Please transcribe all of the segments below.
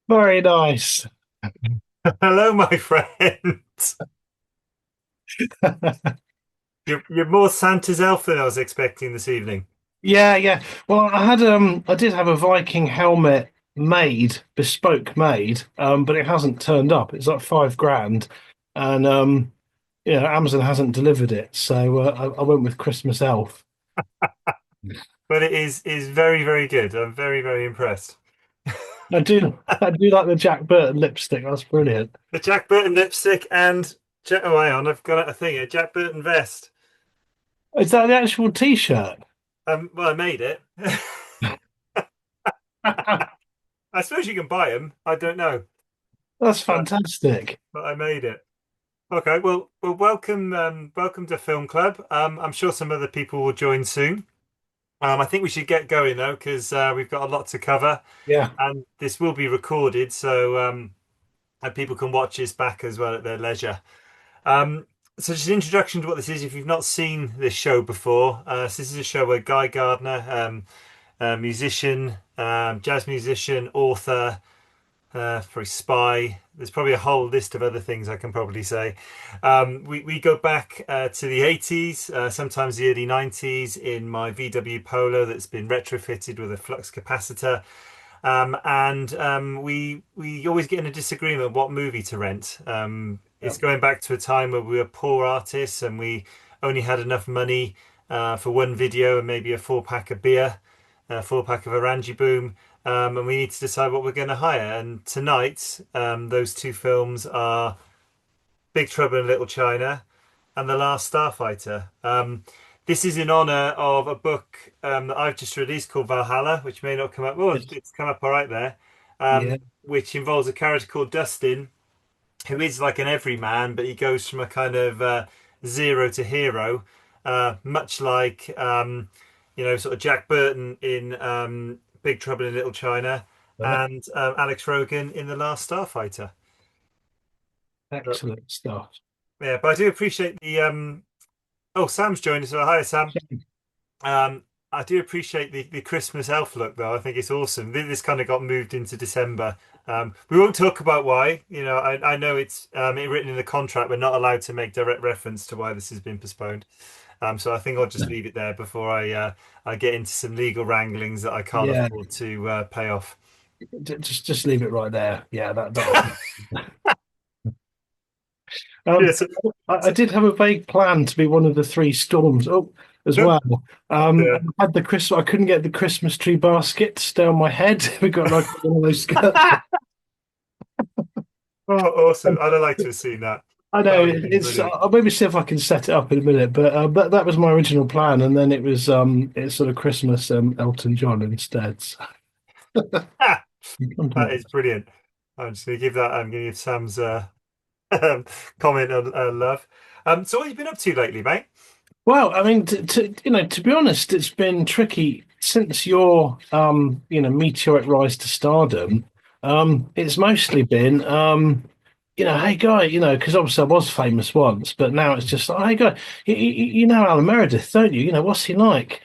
Very nice. Hello, my friend. You're more Santa's elf than I was expecting this evening. Yeah, yeah. Well, I did have a Viking helmet made, bespoke made, but it hasn't turned up. It's like 5 grand, and Amazon hasn't delivered it, so I went with Christmas Elf. But it is very, very good. I'm very, very impressed. I do like the Jack Burton lipstick. That's brilliant. The Jack Burton lipstick and hang on, I've got a thing, a Jack Burton vest. Is that the actual T-shirt? Well, I made it. I suppose you can buy them. I don't know, That's but fantastic. I made it. Okay, well, welcome, welcome to Film Club. I'm sure some other people will join soon. I think we should get going though, because we've got a lot to cover. Yeah. And this will be recorded, so and people can watch this back as well at their leisure. Um, so just an introduction to what this is, if you've not seen this show before. So this is a show where Guy Gardner, musician, jazz musician, author, probably spy. There's probably a whole list of other things I can probably say. We go back to the 80s, sometimes the early 90s in my VW Polo that's been retrofitted with a flux capacitor. And we always get in a disagreement what movie to rent. Yeah. It's going back to a time where we were poor artists and we only had enough money for one video and maybe a 4 pack of beer, a 4 pack of Orange Boom, and we need to decide what we're going to hire. And tonight, those two films are Big Trouble in Little China and The Last Starfighter. This is in honor of a book that I've just released called Valhalla, which may not come up. Well, Yes. it's come up all right there. Yeah. Which involves a character called Dustin, who is like an everyman, but he goes from a kind of zero to hero, much like sort of Jack Burton in Big Trouble in Little China Yeah. and Alex Rogan in The Last Starfighter. But, Excellent stuff. yeah, but I do appreciate the Oh, Sam's joined us. So hi, Sam. I do appreciate the Christmas elf look, though. I think it's awesome. This kind of got moved into December. We won't talk about why. I know it's written in the contract we're not allowed to make direct reference to why this has been postponed. So I think I'll just leave it there before I get into some legal wranglings that I can't Yeah. afford to pay off. Just leave it right there. Yeah, that'll be. Um, Yeah. I did have a vague plan to be one of the three storms. Oh, as No, well. yeah. I had the Christmas. I couldn't get the Christmas tree basket to stay on my head. We got like one of those skirts. Oh, awesome! I'd have liked to have seen that. I That know would have been it's. brilliant. I'll maybe see if I can set it up in a minute. But that was my original plan, and then it was it's sort of Christmas Elton John instead. So, That is brilliant. I'm just going to give that. I'm going to give Sam's comment on love. So what have you been up to lately, mate? well, I mean, to be honest, it's been tricky since your meteoric rise to stardom. It's mostly been hey guy, because obviously I was famous once, but now it's just like, hey guy, you know Alan Meredith, don't you? You know what's he like?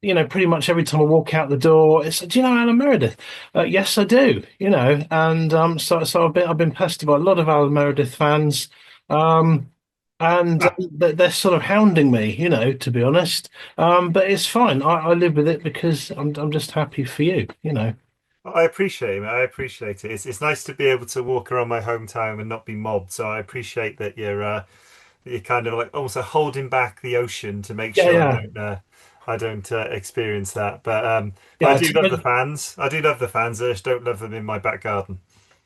Pretty much every time I walk out the door, it's, do you know Alan Meredith? Yes, I do. And so I've been pestered by a lot of Alan Meredith fans. Um, and Ah, they're sort of hounding me, to be honest. But it's fine. I live with it because I'm just happy for you. I appreciate it, mate. I appreciate it. It's nice to be able to walk around my hometown and not be mobbed. So I appreciate that you're kind of like almost holding back the ocean to make Yeah, sure yeah, I don't experience that. But I yeah. do love the fans. I do love the fans. I just don't love them in my back garden.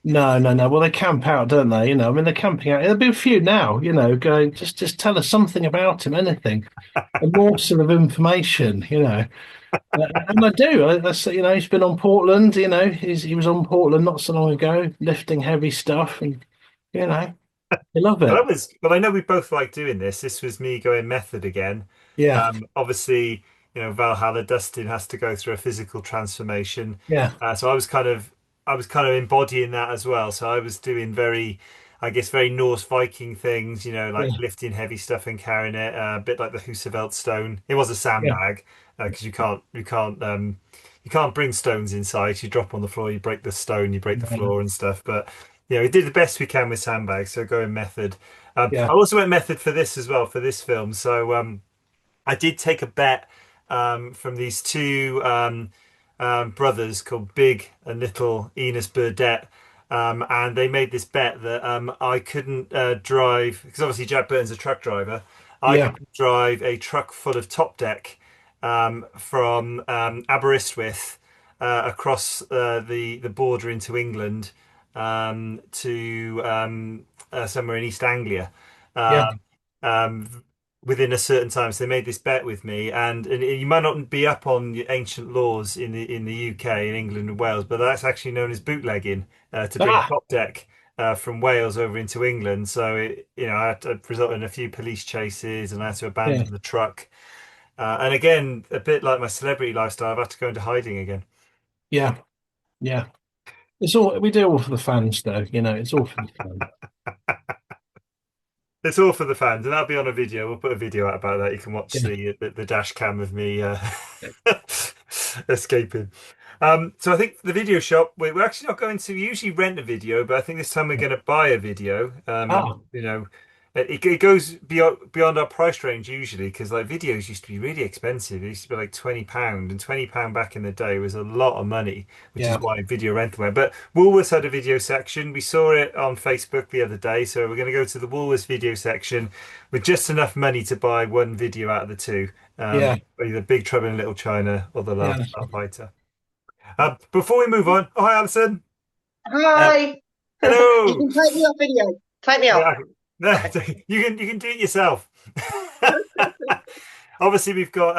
No, no, no. Well, they camp out, don't they? I mean, they're camping out. There'll be a few now, going just tell us something about him, anything, a morsel of information. And I do. He's been on Portland. He was on Portland not so long ago, lifting heavy stuff, and you know, I love But it. I know we both like doing this. This was me going method again. Yeah, Obviously, Valhalla Dustin has to go through a physical transformation. yeah, So I was kind of embodying that as well. So I was doing I guess, very Norse Viking things, like yeah, lifting heavy stuff and carrying it, a bit like the Husavelt stone. It was a yeah, sandbag because you can't you can't bring stones inside. You drop on the floor, you break the stone, you break the Yeah. floor and stuff. But we did the best we can with sandbags. So going method. I Yeah. also went method for this as well for this film. So I did take a bet from these two brothers called Big and Little Enos Burdett. And they made this bet that I couldn't drive, because obviously Jack Burton's a truck driver. I Yeah. couldn't drive a truck full of top deck from Aberystwyth across the border into England to somewhere in East Anglia. Yeah. Um, Within a certain time. So they made this bet with me, and you might not be up on the ancient laws in the UK, in England and Wales, but that's actually known as bootlegging to bring Ah. top deck from Wales over into England. So I had to result in a few police chases, and I had to Yeah. abandon the truck. And again, a bit like my celebrity lifestyle, I've had to go into hiding again. Yeah. Yeah. It's all we do it all for the fans, though. It's all for the fans. It's all for the fans, and that'll be on a video. We'll put a video out about that. You can watch Yeah. the dash cam of me escaping. So I think the video shop, we're actually not going to usually rent a video, but I think this time we're going to buy a video. Ah. It goes beyond our price range usually because like videos used to be really expensive. It used to be like £20, and £20 back in the day was a lot of money, which is Yeah. why video rental went. But Woolworths had a video section. We saw it on Facebook the other day, so we're going to go to the Woolworths video section with just enough money to buy one video out of the two. Yeah. Either Big Trouble in Little China or The Yeah. Last Starfighter. Before we move on, oh hi Alison. Uh, Hi. You Hello. can take me off video. Take me off. Yeah, no, you can do it yourself. Obviously, we've got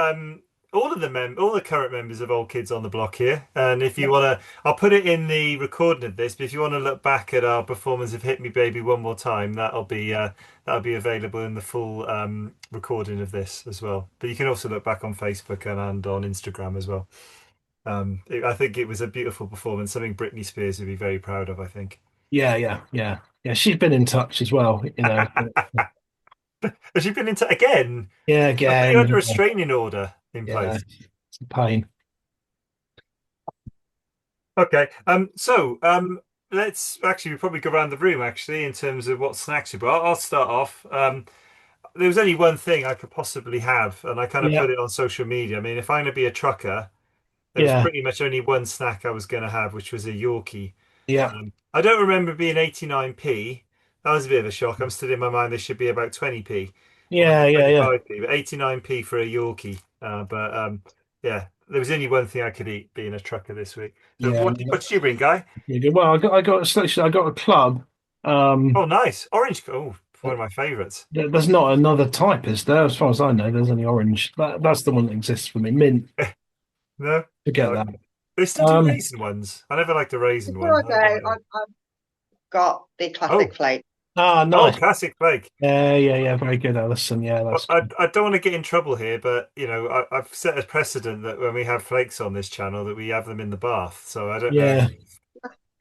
all the current members of Old Kids on the Block here, and if you want to, I'll put it in the recording of this. But if you want to look back at our performance of "Hit Me Baby One More Time," that'll be available in the full recording of this as well. But you can also look back on Facebook and on Instagram as well. I think it was a beautiful performance, something Britney Spears would be very proud of, I think. Yeah. Yeah. Yeah. Yeah. She's been in touch as well. Has she been into again? Yeah. I put you under a Again. restraining order in Yeah. place. It's a pain. Okay. Let's actually probably go around the room actually in terms of what snacks you brought. I'll start off. There was only one thing I could possibly have, and I kind of Yeah. put it on social media. I mean, if I'm going to be a trucker, there was Yeah. pretty much only one snack I was going to have, which was a Yorkie. Yeah. I don't remember being 89p. That was a bit of a shock. I'm still in my mind they should be about 20p or maybe Yeah. Yeah. Yeah. 25p, but 89p for a Yorkie. But yeah, there was only one thing I could eat being a trucker this week. So Yeah. what did you bring, Guy? Yeah, good. Well, I got a club. Oh, nice. Orange. Oh, one of my favorites. There's not another type, is there? As far as I know, there's only orange. That's the one that exists for me. Mint. No? Forget Okay. that. They still do Um, raisin ones. I never liked the raisin Before one. I I go, don't know why. I've got the Oh, classic flake. oh, nice. classic flake. Yeah, yeah, yeah. Very good, Alison. Yeah, Well, that's I don't want to get in trouble here, but I've set a precedent that when we have flakes on this channel, that we have them in the bath. So I don't know, yeah,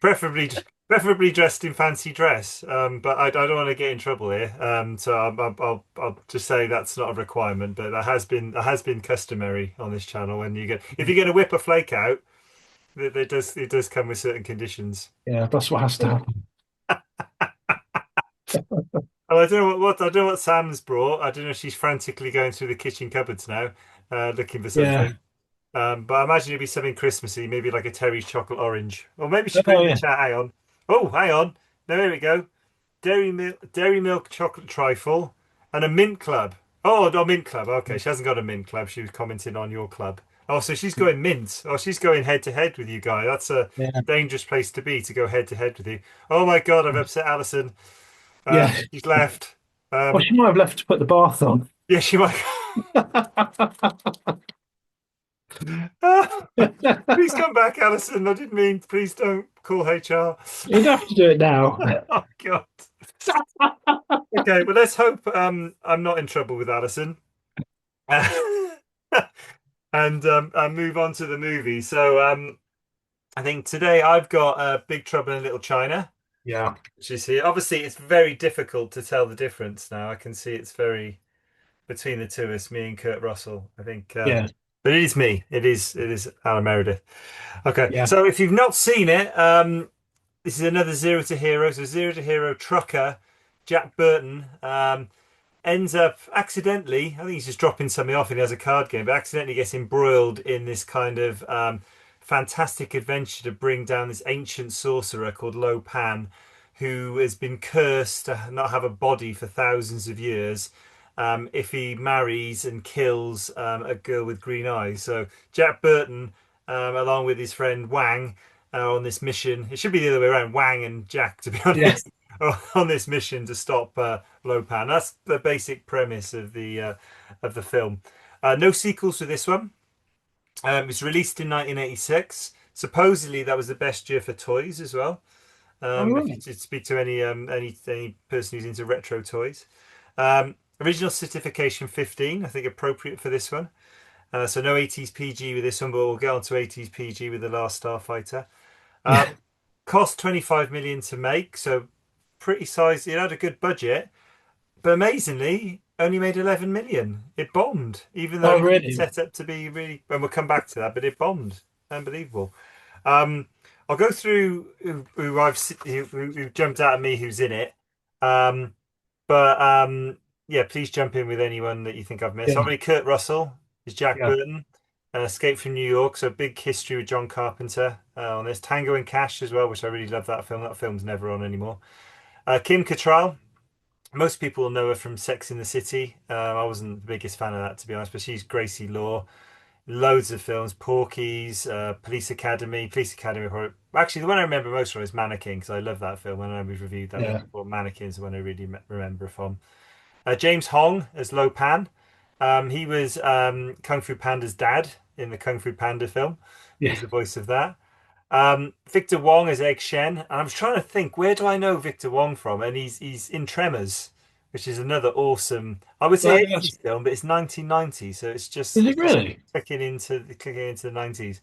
preferably preferably dressed in fancy dress. But I don't want to get in trouble here. So I'll just say that's not a requirement, but that has been customary on this channel. When you get if you're going to whip a flake out, it does come with certain conditions. yeah. That's what has to happen. Oh, I don't know I don't know what Sam's brought. I don't know if she's frantically going through the kitchen cupboards now, looking for Yeah. something. But I imagine it'd be something Christmassy, maybe like a Terry's chocolate orange, or maybe she put it Oh in the yeah. chat. Hang on. Oh, hang on. There we go. Dairy milk chocolate trifle, and a mint club. Oh, no, mint club. Okay, she hasn't got a mint club. She was commenting on your club. Oh, so she's going mint. Oh, she's going head to head with you, Guy. That's a Yeah. dangerous place to go head to head with you. Oh my God, I've upset Alison. Yeah. She's left. Well, Um, she might have left to put the bath on. yeah, she might. Please come back, Alison. I didn't mean. Please don't call HR. You'd have to do it now. Oh God. Okay, well let's hope I'm not in trouble with Alison. And move on to the movie. So I think today I've got Big Trouble in Little China, Yeah. which is here. Obviously, it's very difficult to tell the difference now. I can see it's very between the two of us, me and Kurt Russell. I think Yeah. But it is me. It is Alan Meredith. Okay, Yeah. so if you've not seen it, this is another Zero to Hero. So Zero to Hero trucker Jack Burton ends up accidentally, I think he's just dropping something off and he has a card game, but accidentally gets embroiled in this kind of fantastic adventure to bring down this ancient sorcerer called Lo Pan, who has been cursed to not have a body for thousands of years. If he marries and kills a girl with green eyes. So Jack Burton, along with his friend Wang, are on this mission. It should be the other way around, Wang and Jack, to be Yeah. honest, are on this mission to stop Lopan. That's the basic premise of the film. No sequels to this one. It was released in 1986. Supposedly, that was the best year for toys as well. All If you right. did speak to any person who's into retro toys, original certification 15, I think appropriate for this one. So no 80s PG with this one, but we'll get on to 80s PG with the Last Starfighter. Yeah. Cost 25 million to make, so pretty sized. It had a good budget, but amazingly only made 11 million. It bombed, even though Oh, it was really? set up to be really, and we'll come back to that, but it bombed. Unbelievable. Um, I'll go through who jumped out at me who's in it. Um, but yeah, please jump in with anyone that you think I've missed. Yeah. Obviously, Kurt Russell is Jack Yeah. Burton. Escape from New York, so big history with John Carpenter on this. Tango and Cash as well, which I really love that film. That film's never on anymore. Kim Cattrall, most people know her from Sex in the City. I wasn't the biggest fan of that, to be honest, but she's Gracie Law. Loads of films, Porky's, Police Academy. Actually, the one I remember most from is Mannequin, because I love that film. I know we've reviewed that one Yeah. before. Mannequin's the one I really remember from. James Hong as Lo Pan. He was Kung Fu Panda's dad in the Kung Fu Panda film. He Yeah. was the voice of that. Victor Wong as Egg Shen. And I was trying to think, where do I know Victor Wong from? And he's in Tremors, which is another awesome, I would say That's, 80s film, but it's 1990, so it's is just it it's just really? clicking into the 90s.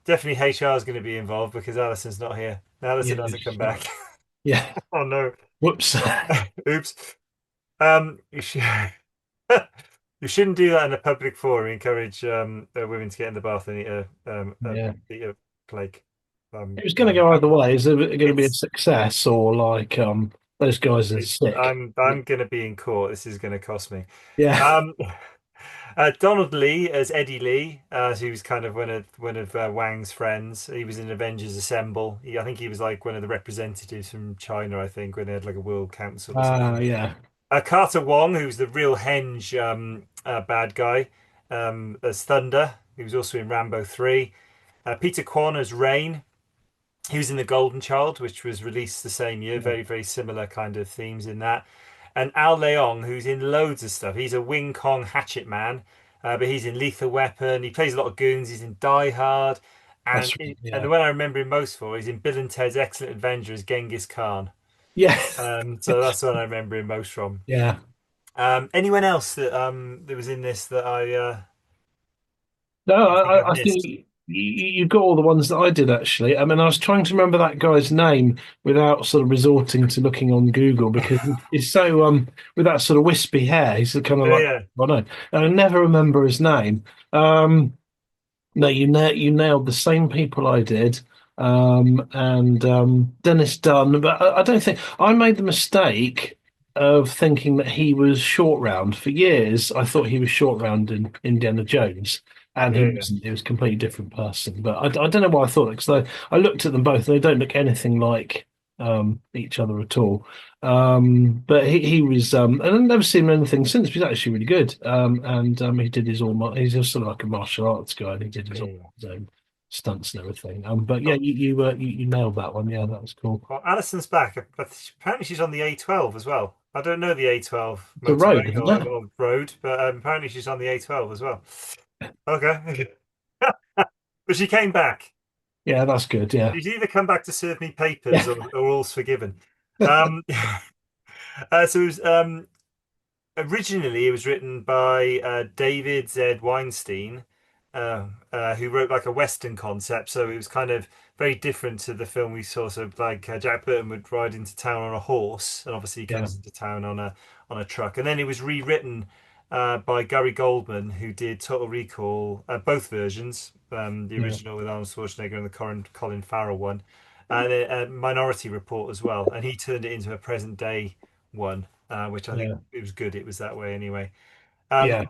Definitely HR is going to be involved because Alison's not here. Yeah. Alison hasn't come back. Yeah. Oh no. Whoops. Oops. You should you shouldn't do that in a public forum. Encourage women to get in the bath and Yeah. eat a plague. It was going to go either way. Is it going to be a It's success or like those guys are sick? I'm going to be in court. This is going to cost me. Yeah. Um, Donald Lee as Eddie Lee, he was kind of one of Wang's friends. He was in Avengers Assemble. I think he was like one of the representatives from China. I think when they had like a World Council or something. Yeah. Carter Wong, who's the real henge bad guy, as Thunder. He was also in Rambo 3. Peter Kwan as Rain. He was in The Golden Child, which was released the same year. Yeah. Very, very similar kind of themes in that. And Al Leong, who's in loads of stuff. He's a Wing Kong hatchet man, but he's in Lethal Weapon. He plays a lot of goons. He's in Die Hard. And, That's right. and Yeah. the one I remember him most for is in Bill and Ted's Excellent Adventure as Genghis Khan. Yeah. So that's what I remember him most from. Yeah. Anyone else that was in this that No, you think I've I think missed? you got all the ones that I did actually. I mean, I was trying to remember that guy's name without sort of resorting to looking on Google because he's so with that sort of wispy hair. He's kind of Yeah, like yeah, I don't know, and I never remember his name. No, you nailed the same people I did, and Dennis Dunn. But I don't think I made the mistake of thinking that he was short round for years. I thought he was short round in Indiana Jones, and he yeah, yeah. wasn't. He was a completely different person. But I don't know why I thought that because I looked at them both. And they don't look anything like each other at all. But he was, and I've never seen him in anything since. He's actually really good. And he did his he's just sort of like a martial arts guy, and he did Yeah, yeah. his own stunts and everything. But yeah, Oh, you nailed that one. Yeah, that was cool. well, Alison's back, but apparently she's on the A12 as well. I don't know the A12 The road, motorway isn't it? or road, but apparently she's on the A12 as well. Okay. But she came back. Yeah, that's good. Yeah, She's either come back to serve me papers yeah, or all's forgiven. So it was originally it was written by David Z. Weinstein, who wrote like a Western concept. So it was kind of very different to the film we saw. So like Jack Burton would ride into town on a horse, and obviously he yeah. comes into town on a truck. And then it was rewritten by Gary Goldman, who did Total Recall, both versions, the Yeah, original with Arnold Schwarzenegger and the Colin Farrell one, and a Minority Report as well. And he turned it into a present day one, which I think yeah, it was good. It was that way anyway. Um, yeah,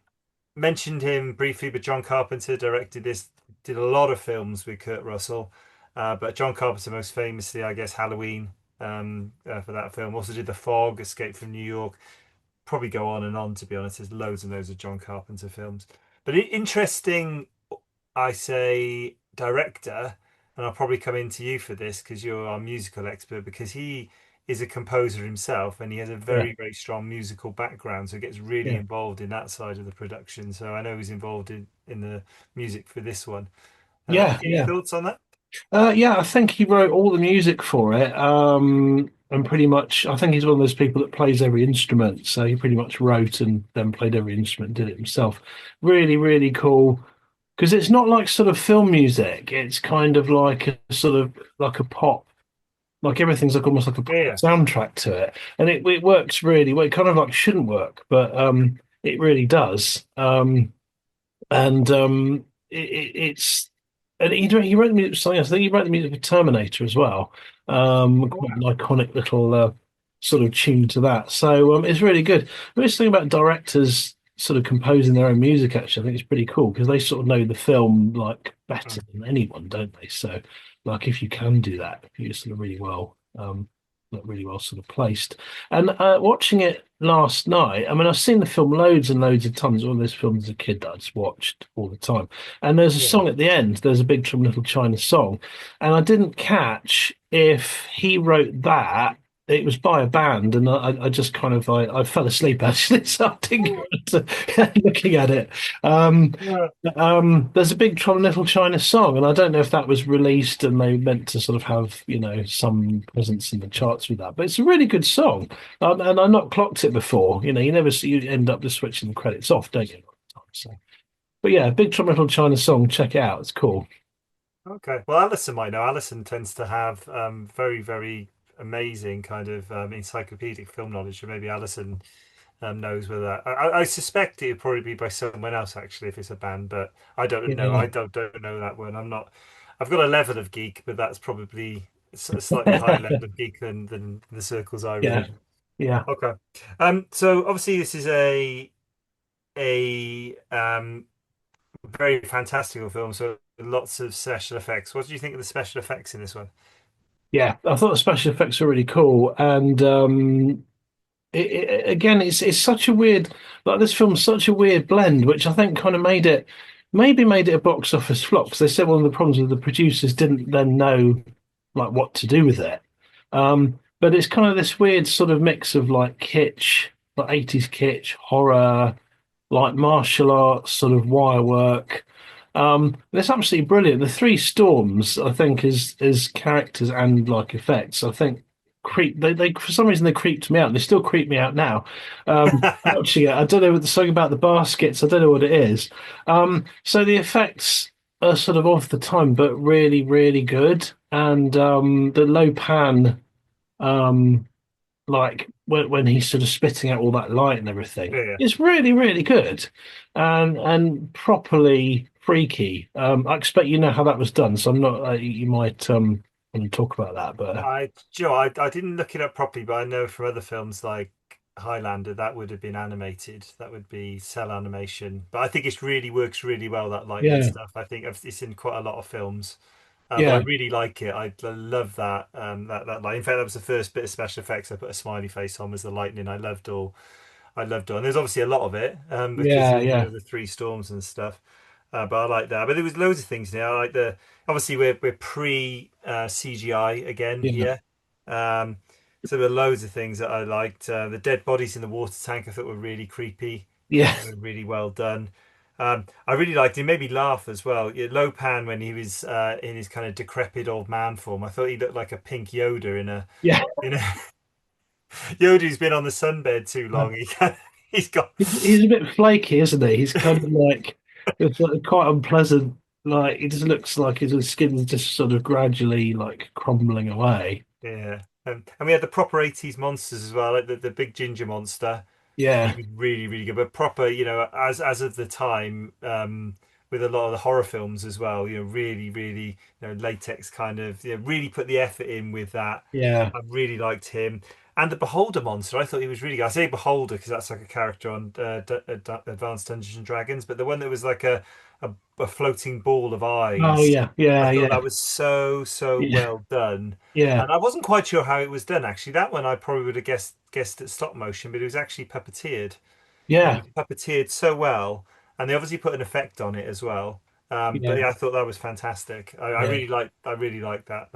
Mentioned him briefly, but John Carpenter directed this, did a lot of films with Kurt Russell. But John Carpenter, most famously, I guess, Halloween for that film. Also did The Fog, Escape from New York. Probably go on and on, to be honest. There's loads and loads of John Carpenter films. But interesting, I say, director, and I'll probably come into you for this because you're our musical expert, because he is a composer himself and he has a yeah, very, very strong musical background, so gets really yeah, involved in that side of the production. So I know he's involved in the music for this one. yeah, Any yeah. thoughts on that? Yeah, I think he wrote all the music for it. And pretty much, I think he's one of those people that plays every instrument. So he pretty much wrote and then played every instrument, did it himself. Really, really cool. Because it's not like sort of film music. It's kind of like a sort of like a pop, like everything's like almost like a pop Yeah, soundtrack to it. And it works really well. It kind of like shouldn't work, but it really does. And it's and he wrote the music for something else. I think he wrote the music for Terminator as well. Quite an iconic little sort of tune to that. So it's really good. But this thing about directors sort of composing their own music, actually, I think it's pretty cool because they sort of know the film like better wow. than anyone, don't they? So like if you can do that, you're sort of really well like really well sort of placed. And watching it last night, I mean, I've seen the film loads and loads of times. All those films as a kid that I just watched all the time. And there's a Yeah. song at the end. There's a Big Trouble in Little China song, and I didn't catch if he wrote that. It was by a band, and I just kind of I fell asleep actually, so I didn't go to looking at it. Um, Yeah. there's a Big Trouble in Little China song, and I don't know if that was released and they meant to sort of have, some presence in the charts with that. But it's a really good song, and I not clocked it before. You never see you end up just switching the credits off, don't you? So, but yeah, Big Trouble in Little China song, check it out. It's cool. Okay. Well, Alison might know. Alison tends to have very, very amazing kind of encyclopedic film knowledge. So maybe Alison knows whether I suspect it would probably be by someone else actually if it's a band, but I don't know. Yeah, I don't know that one. I'm not. I've got a level of geek, but that's probably a slightly higher level of geek than the circles I yeah, run. yeah, Okay. So obviously this is a very fantastical film. So lots of special effects. What do you think of the special effects in this one? yeah. I thought the special effects were really cool, and again, it's such a weird, like this film's such a weird blend, which I think kind of made it a box office flop. Because they said one of the problems with the producers didn't then know like what to do with it. But it's kind of this weird sort of mix of like kitsch, like 80s kitsch, horror, like martial arts, sort of wire work. It's absolutely brilliant. The three storms, I think, is characters and like effects. I think they for some reason they creeped me out. They still creep me out now. Watching it, I don't know what the song about the baskets. I don't know what it is. So the effects are sort of off the time, but really, really good. And the low pan. Um, like when he's sort of spitting out all that light and everything. Yeah. It's really, really good and properly freaky. I expect you know how that was done, so I'm not. You might want to talk about that, but I didn't look it up properly, but I know from other films like Highlander that would have been animated. That would be cell animation. But I think it really works really well, that lighting yeah, stuff. I think it's in quite a lot of films. But I yeah, really like it. I love that that light. In fact, that was the first bit of special effects I put a smiley face on, was the lightning. I loved it. And there's obviously a lot of it because yeah, of, yeah, the three storms and stuff. But I like that. But there was loads of things in there. I like the obviously we're pre CGI again yeah, here. Um, so there were loads of things that I liked. The dead bodies in the water tank I thought were really creepy. yeah, Were really well done. I really liked it. Made me laugh as well. Yeah, Lopan when he was in his kind of decrepit old man form. I thought he looked like a pink Yoda yeah. in a Yoda who's been on the sunbed too long. He's got He's a bit flaky, isn't he? He's kind of like it's like quite unpleasant. Like it just looks like his skin's just sort of gradually like crumbling away. yeah. And we had the proper 80s monsters as well, like the big ginger monster. He Yeah. was really, really good, but proper, as of the time, with a lot of the horror films as well, really, really, latex kind of, really put the effort in with that. Yeah. I really liked him. And the Beholder monster, I thought he was really good. I say Beholder because that's like a character on Advanced Dungeons and Dragons, but the one that was like a floating ball of Oh eyes, yeah. I Yeah. thought Yeah. that was so, so Yeah. well done. Yeah. And I wasn't quite sure how it was done actually. That one I probably would have guessed at stop motion, but it was actually puppeteered. It Yeah. was puppeteered so well, and they obviously put an effect on it as well. But Yeah. yeah, I thought that was fantastic. Yeah. I really liked that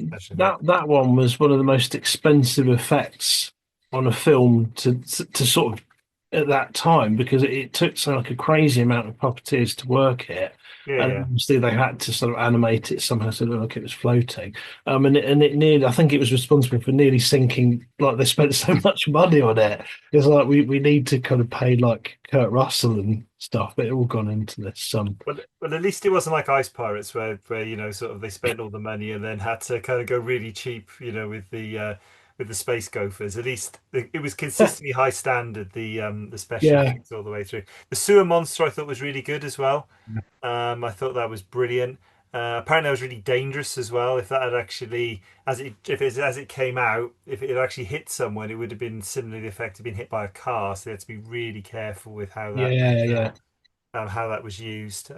special effect. That one was one of the most expensive effects on a film to sort of at that time because it took so like a crazy amount of puppeteers to work it, Yeah, and yeah. obviously they had to sort of animate it somehow so it looked like it was floating. And it nearly I think it was responsible for nearly sinking. Like they spent so much money on it. It's like we need to kind of pay like Kurt Russell and stuff, but it all gone into this. Well, at least it wasn't like Ice Pirates, where sort of they spent all the money and then had to kind of go really cheap, with the Space Gophers. At least it was consistently high standard. The special Yeah. effects all the way through. The sewer monster I thought was really good as well. I thought that was brilliant. Apparently, that was really dangerous as well. If that had actually, as it came out, if it had actually hit someone, it would have been similarly affected, been hit by a car. So they had to be really careful with Yeah. Yeah. how that was used.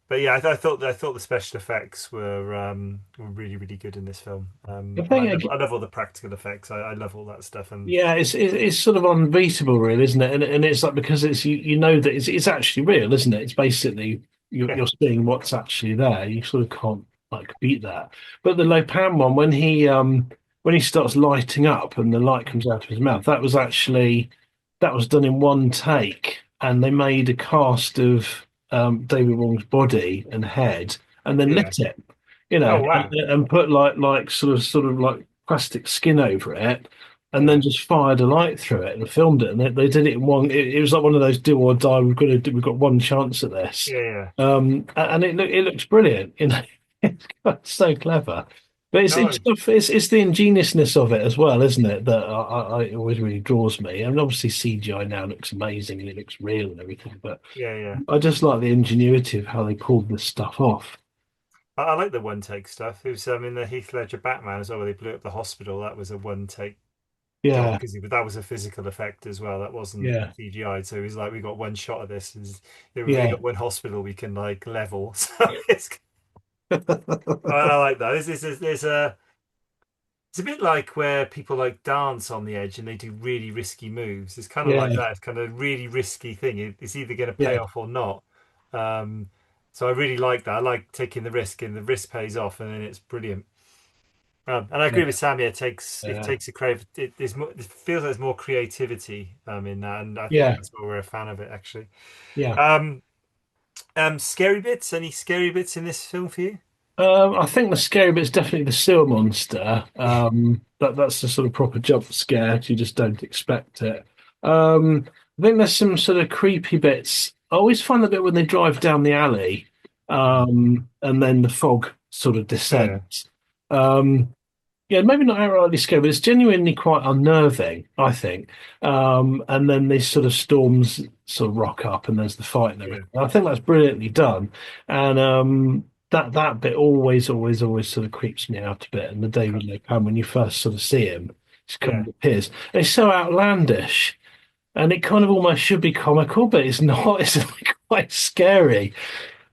But yeah, I thought the special effects were really, really good in this film. I And think. I love all the practical effects. I love all that stuff. And Yeah, it's sort of unbeatable, really, isn't it? And it's like because it's you know that it's actually real, isn't it? It's basically yeah, you're seeing what's actually there. You sort of can't like beat that. But the Lopan one, when he starts lighting up and the light comes out of his mouth, that was done in one take, and they made a cast of David Wong's body and head, and then yeah. lit it, you know, Oh wow. and put like sort of like plastic skin over it and then Yeah, just fired a light through it and filmed it. And they did it in one. It was like one of those do or die. We've got one chance at this. yeah, yeah. And it looks brilliant. You know, it's so clever. But No, it's the ingeniousness of it as well, isn't it? That it always really draws me. And obviously CGI now looks amazing and it looks real and everything. But yeah, yeah. I just like the ingenuity of how they pulled this stuff off. I like the one take stuff. It was in the Heath Ledger Batman as well, where they blew up the hospital. That was a one take job Yeah, because that was a physical effect as well. That wasn't yeah, CGI. So it was like we got one shot of this. And we've only yeah. got one hospital we can like level. So I like that. It's a bit like where people like dance on the edge and they do really risky moves. It's kind of like Yeah, that. It's kind of a really risky thing. It's either going to pay yeah, off or not. Um, so I really like that. I like taking the risk, and the risk pays off, and then it's brilliant. And I agree yeah, with Sam. Yeah, it yeah, takes a crave. There's more, it feels like there's more creativity in that, and I think yeah. that's why we're a fan of it actually. Yeah. Um, scary bits. Any scary bits in this film for you? I think the scary bit's definitely the sewer monster. That's the sort of proper jump scare. You just don't expect it. I think there's some sort of creepy bits. I always find the bit when they drive down the alley, and then the fog sort of Yeah, descends. Um, yeah, maybe not outrightly scary, but it's genuinely quite unnerving, I think. And then these sort of storms sort of rock up, and there's the fight and yeah, everything. I think that's brilliantly done, and that bit always sort of creeps me out a bit. And the David Lopan, when you first sort of see him, he kind yeah, of appears. It's so outlandish, and it kind of almost should be comical, but it's not. It's like quite scary.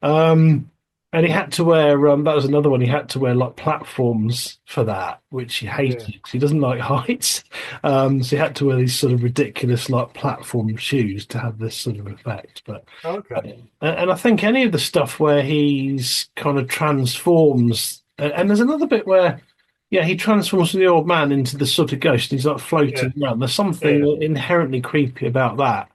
Um, and he had to wear that was another one. He had to wear like platforms for that, which he yeah. hated because he doesn't like heights. So he had to wear these sort of ridiculous like platform shoes to have this sort of effect. But Okay. and I think any of the stuff where he's kind of transforms, and there's another bit where yeah, he transforms from the old man into the sort of ghost. And he's like Yeah, floating around. There's yeah. something inherently creepy about that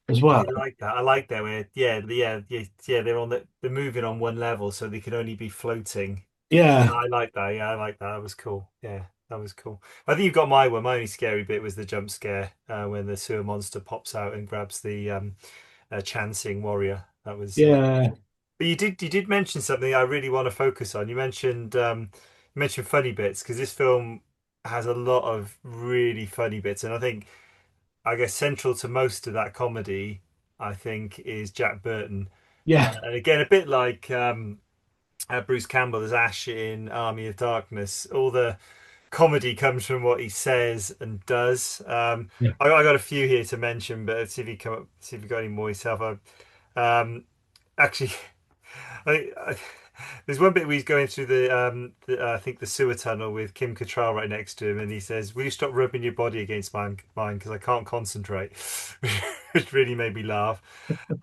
as I well. do like that. I like that where yeah. They're moving on one level, so they can only be floating. Yeah, I like that. Yeah, I like that. That was cool. Yeah, that was cool. I think you've got my one. My only scary bit was the jump scare when the sewer monster pops out and grabs the chancing warrior. That was. yeah, But you did mention something I really want to focus on. You mentioned funny bits because this film has a lot of really funny bits, and I think I guess central to most of that comedy, I think, is Jack Burton. Yeah, And again, a bit like Bruce Campbell as Ash in Army of Darkness. All the comedy comes from what he says and does. yeah, I got a few here to mention, but see if you come up, see if you got any more yourself. Actually, I, there's one bit where he's going through I think the sewer tunnel with Kim Cattrall right next to him, and he says, "Will you stop rubbing your body against mine because I can't concentrate," which really made me laugh.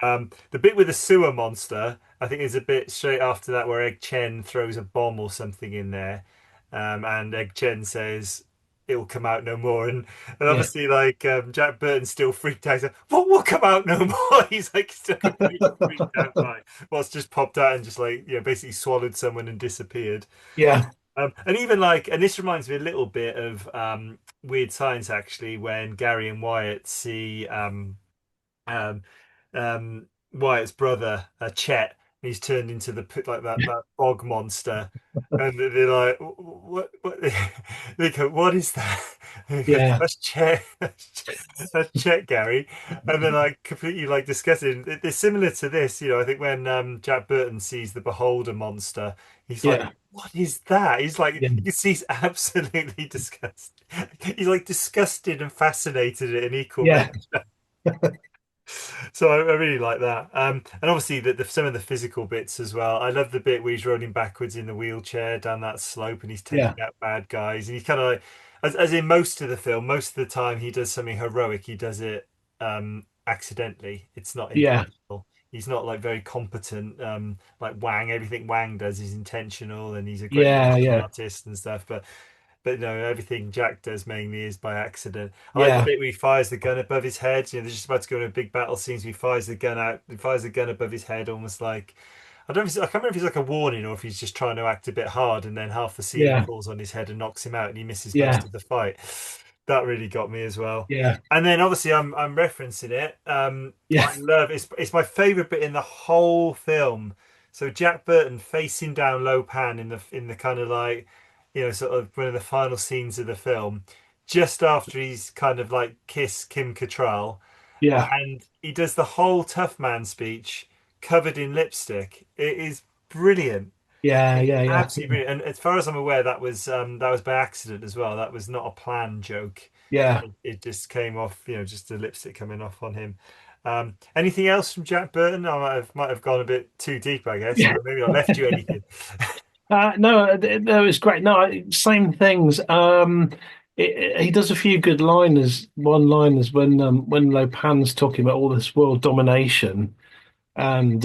The bit with the sewer monster, I think, is a bit straight after that where Egg Chen throws a bomb or something in there, and Egg Chen says it will come out no more, and yeah, obviously like Jack Burton's still freaked out. He's like, "What will come out no more?" He's like still completely freaked out by what's just popped out and just like basically swallowed someone and disappeared. yeah, And even like, and this reminds me a little bit of Weird Science actually, when Gary and Wyatt see um, Wyatt's brother, Chet. He's turned into like that bog monster, and they're like, "What?" They go, "What is that?" And he goes, yeah, "That's Chet. That's Chet, Gary." And they're like completely like disgusted. They're similar to this, I think when Jack Burton sees the Beholder monster, he's like, yeah, "What is that?" He's like, yeah, he's absolutely disgusted. He's like disgusted and fascinated in equal yeah, measure. So I really like that. And obviously some of the physical bits as well. I love the bit where he's rolling backwards in the wheelchair down that slope and he's yeah, taking out bad guys. And he's kind of like, as in most of the film, most of the time he does something heroic, he does it accidentally. It's not yeah, intentional. He's not like very competent, like Wang. Everything Wang does is intentional, and he's a great yeah, martial yeah, artist and stuff. But no, everything Jack does mainly is by accident. I like the yeah, bit where he fires the gun above his head. They're just about to go into a big battle scene, so he fires the gun out. He fires the gun above his head, almost like I don't know. I can't remember if it's like a warning or if he's just trying to act a bit hard, and then half the ceiling yeah, falls on his head and knocks him out, and he misses most yeah, of the fight. That really got me as well. yeah, And then obviously I'm referencing it. yeah, I love it's my favorite bit in the whole film. So Jack Burton facing down Lo Pan in the kind of like sort of one of the final scenes of the film, just after he's kind of like kissed Kim Cattrall, yeah, and he does the whole tough man speech covered in lipstick. It is brilliant. yeah, It's yeah, yeah, absolutely brilliant. And as far as I'm aware, that was by accident as well. That was not a planned joke. yeah. It just came off, just the lipstick coming off on him. Anything else from Jack Burton? I might have gone a bit too deep, I guess. Yeah. Maybe I left you anything. No, no, it's great. No, same things. He does a few good liners, one-liners when Lopan's talking about all this world domination, and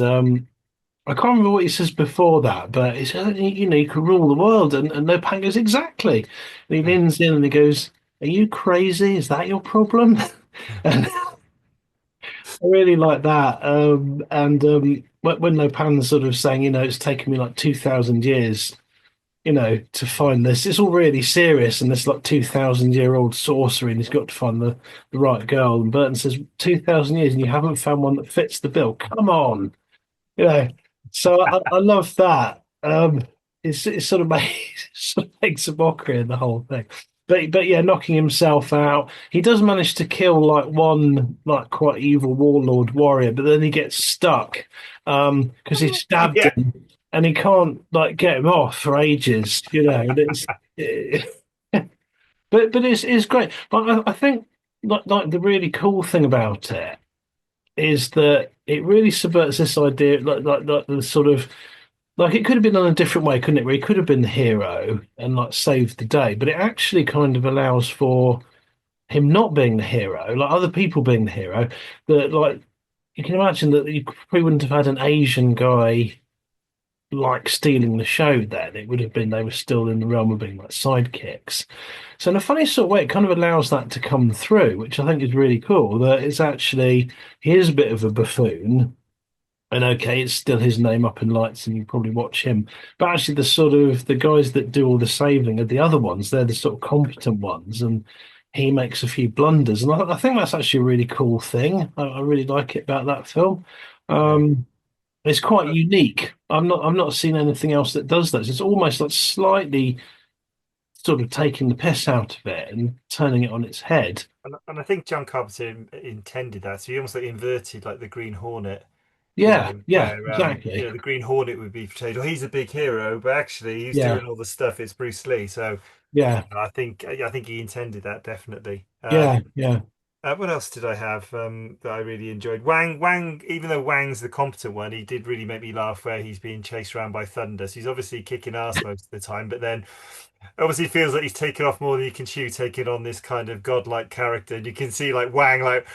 I can't remember what he says before that, but he says, you could rule the world, and Lopan goes exactly, and he leans in and he goes, "Are you crazy? Is that your problem?" And I really like that. And when Lopan's sort of saying, it's taken me like 2,000 years to find this. It's all really serious, and this like 2,000-year-old sorcerer, and he's got to find the right girl. And Burton says, 2,000 years, and you haven't found one that fits the bill. Come on, you know. So I love that. It sort of sort of makes a mockery of the whole thing. But yeah, knocking himself out. He does manage to kill like one like quite evil warlord warrior, but then he gets stuck because he stabbed Yeah. him and he can't like get him off for ages, And but it's great. But I think like the really cool thing about it is that it really subverts this idea, like the sort of like it could have been done a different way, couldn't it? Where he could have been the hero and like saved the day, but it actually kind of allows for him not being the hero, like other people being the hero. That like you can imagine that you probably wouldn't have had an Asian guy like stealing the show then. It would have been they were still in the realm of being like sidekicks. So in a funny sort of way, it kind of allows that to come through, which I think is really cool. That it's actually he is a bit of a buffoon. And okay, it's still his name up in lights, and you probably watch him. But actually, the sort of the guys that do all the saving are the other ones. They're the sort of competent ones, and he makes a few blunders. And I think that's actually a really cool thing. I really like it about that film. Yeah. It's quite unique. I've not seen anything else that does that. It's almost like slightly sort of taking the piss out of it and turning it on its head. And I think John Carpenter intended that. So he almost like inverted like the Green Hornet, Yeah, yeah, where exactly. the Green Hornet would be portrayed, oh, he's a big hero, but actually he's Yeah, doing all the stuff. It's Bruce Lee. So yeah, I think he intended that definitely. yeah, yeah, What else did I have that I really enjoyed? Wang, even though Wang's the competent one, he did really make me laugh where he's being chased around by thunder. So he's obviously kicking ass most of the time, but then obviously feels like he's taken off more than he can chew, taking on this kind of godlike character. And you can see like Wang, like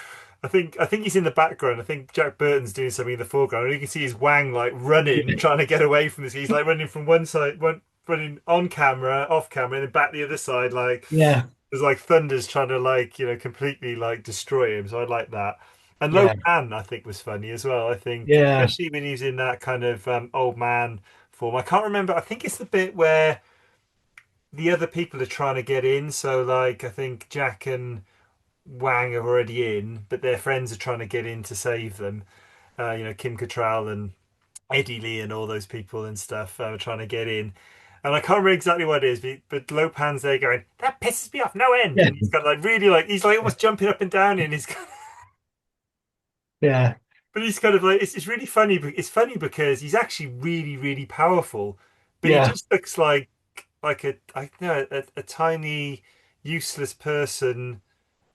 I think he's in the background. I think Jack Burton's doing something in the foreground, and you can see his Wang like running, trying to get away from this. He's like running from one side, running on camera, off camera, and then back the other side, like. yeah, There's like thunder's trying to like completely like destroy him. So I like that. And Lo yeah, Pan I think was funny as well. I think yeah, especially when he's in that kind of old man form. I can't remember. I think it's the bit where the other people are trying to get in. So like I think Jack and Wang are already in, but their friends are trying to get in to save them. Kim Cattrall and Eddie Lee and all those people and stuff are trying to get in. And I can't remember exactly what it is, but Lopan's there going, that pisses me off no end. yeah, And he's got like really like he's like almost jumping up and down and he's yeah, but he's kind of like it's really funny. It's funny because he's actually really really powerful, but he yeah, just looks like a I don't know a tiny useless person,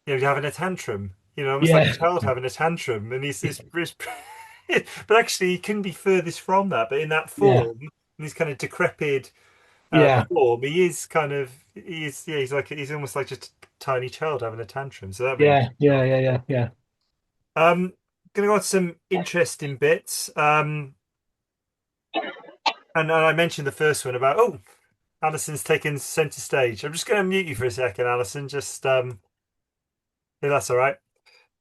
having a tantrum. Almost like a yeah, child having a tantrum, and but actually he couldn't be furthest from that. But in that yeah, form, in this kind of decrepit yeah, form, he is kind of yeah, he's almost like just a tiny child having a tantrum. So that made me yeah, yeah, laugh. yeah, yeah, yeah. Gonna go on to some interesting bits. And I mentioned the first one about Alison's taken center stage. I'm just going to mute you for a second, Alison. Just if that's all right.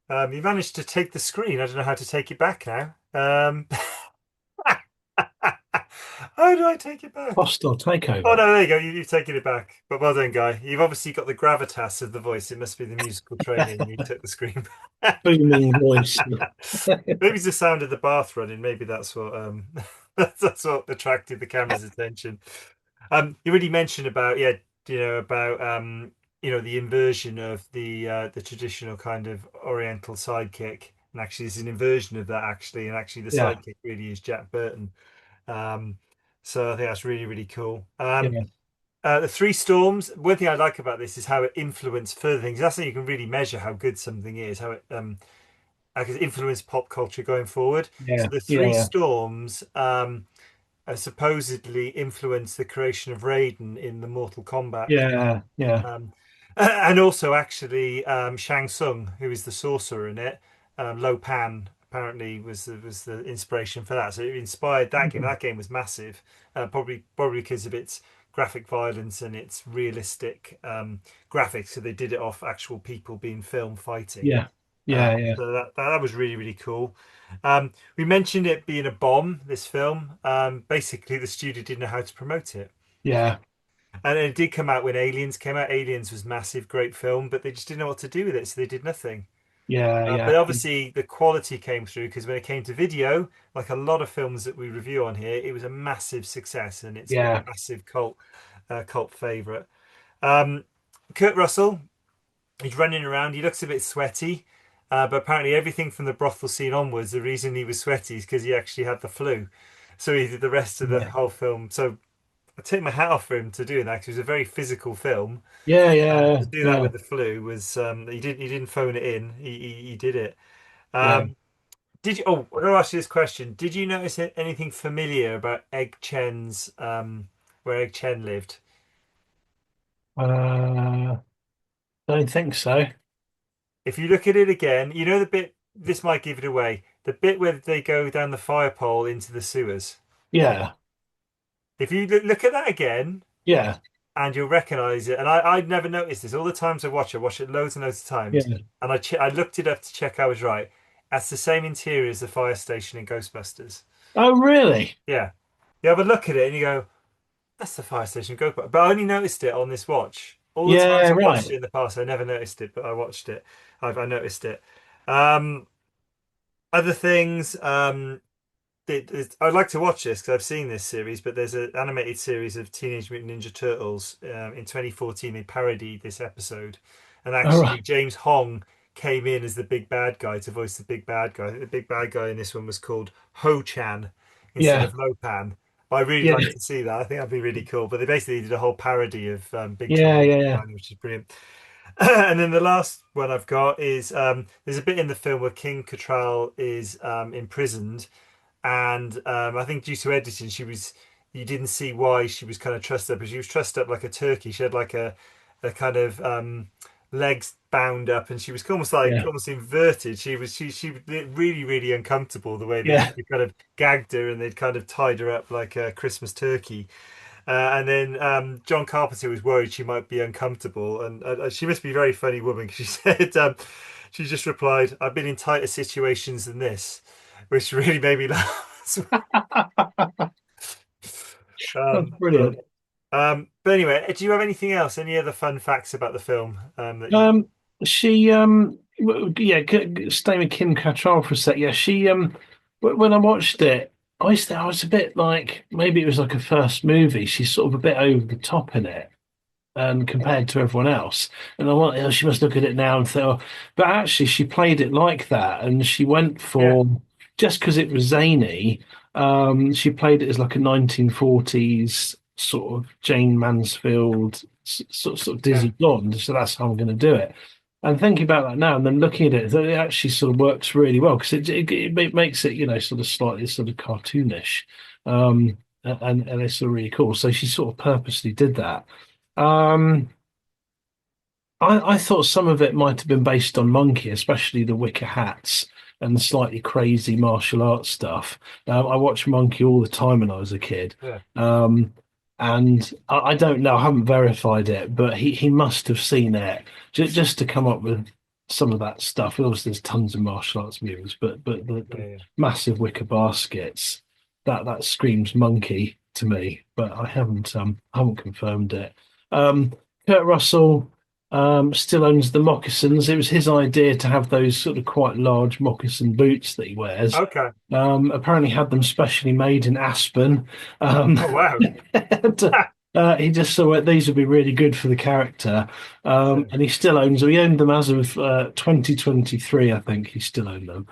You managed to take the screen. I don't know how to take it back now. How do I take it back? Hostile Oh takeover. no, there you go. You've taken it back. But well done, guy. You've obviously got the gravitas of the voice. It must be the musical training. You took the screen. Booming voice. Maybe it's the sound of the bath running. Maybe that's what that's what attracted the camera's attention. You already mentioned about about the inversion of the traditional kind of Oriental sidekick, and actually it's an inversion of that actually, and actually the Yeah, sidekick really is Jack Burton. Um, so I think that's really really cool. yeah, The Three Storms. One thing I like about this is how it influenced further things. That's how you can really measure how good something is. How it I guess influence pop culture going forward. yeah, So the yeah, Three yeah, Storms supposedly influenced the creation of Raiden in the Mortal Kombat, yeah, yeah, um, and also actually Shang Tsung, who is the sorcerer in it. Lo Pan apparently was the inspiration for that. So it inspired that game. That game was massive, probably because of its graphic violence and its realistic graphics. So they did it off actual people being filmed fighting. yeah, yeah, yeah, So that was really really cool. We mentioned it being a bomb. This film, basically, the studio didn't know how to promote it, yeah, and it did come out when Aliens came out. Aliens was massive, great film, but they just didn't know what to do with it, so they did nothing. yeah, But yeah, obviously, the quality came through because when it came to video, like a lot of films that we review on here, it was a massive success, and it's been a yeah, massive cult favorite. Um, Kurt Russell. He's running around. He looks a bit sweaty, but apparently everything from the brothel scene onwards, the reason he was sweaty is because he actually had the flu. So he did the rest of the yeah, whole film. So I take my hat off for him to doing that because it was a very physical film. yeah, yeah, To do that yeah, with the flu was he didn't phone it in. He did it. yeah. Um, did you? Oh, I'm going to ask you this question. Did you notice anything familiar about Egg Chen's where Egg Chen lived? Don't think so. If you look at it again, you know the bit, this might give it away, the bit where they go down the fire pole into the sewers. Yeah, If you look at that again, yeah, and you'll recognize it, and I'd never noticed this. All the times I watch it loads and loads of times, yeah. and I looked it up to check I was right. That's the same interior as the fire station in Ghostbusters. Oh, really? Yeah. You have a look at it and you go, that's the fire station in Ghostbusters. But I only noticed it on this watch. All the times Yeah, I've watched right. it in the past, I never noticed it, but I watched it. I noticed it. Um, Other things, I'd like to watch this because I've seen this series, but there's an animated series of Teenage Mutant Ninja Turtles. In 2014, they parodied this episode, and All actually right. James Hong came in as the big bad guy to voice the big bad guy. The big bad guy in this one was called Ho Chan instead Yeah. of Lopan. But I really Yeah. like to see that. I think that'd be really cool. But they basically did a whole parody of Big Yeah. Trouble in Yeah. Little Yeah. China, which is brilliant. And then the last one I've got is there's a bit in the film where King Cattrall is imprisoned, and I think due to editing, you didn't see why she was kind of trussed up, but she was trussed up like a turkey. She had like a kind of legs bound up, and she was almost like Yeah. almost inverted. She was really really uncomfortable the way Yeah. they kind of gagged her and they'd kind of tied her up like a Christmas turkey. And then John Carpenter was worried she might be uncomfortable, and she must be a very funny woman 'cause she said she just replied, "I've been in tighter situations than this," which really made me laugh. That's But, brilliant. but anyway, do you have anything else? Any other fun facts about the film that you? Um, she yeah, staying with Kim Cattrall for a sec. Yeah, she when I watched it, I was a bit like maybe it was like a first movie. She's sort of a bit over the top in it, and compared to everyone else. And I want, she must look at it now and think, oh, but actually she played it like that, and she went Yeah, for just because it was zany. She played it as like a 1940s sort of Jane Mansfield sort of yeah, Dizzy Blonde. So that's how I'm going to do it. And thinking about that now, and then looking at it, it actually sort of works really well because it makes it, sort of slightly sort of cartoonish, and it's sort of really cool. So she sort of purposely did that. Um, I thought some of it might have been based on Monkey, especially the wicker hats and the slightly crazy martial arts stuff. I watched Monkey all the time when I was a kid. yeah, Um, and I don't know, I haven't verified it, but he must have seen it just to come up with some of that stuff. Obviously, there's tons of martial arts movies, but the yeah, massive wicker baskets, that screams Monkey to me, but I haven't confirmed it. Kurt Russell still owns the moccasins. It was his idea to have those sort of quite large moccasin boots that he wears. Okay. Apparently had them specially made in Aspen. Um, Oh wow. and, he just saw these would be really good for the character. Yeah, And he still owns them. He owned them as of 2023, I think. He still owned them.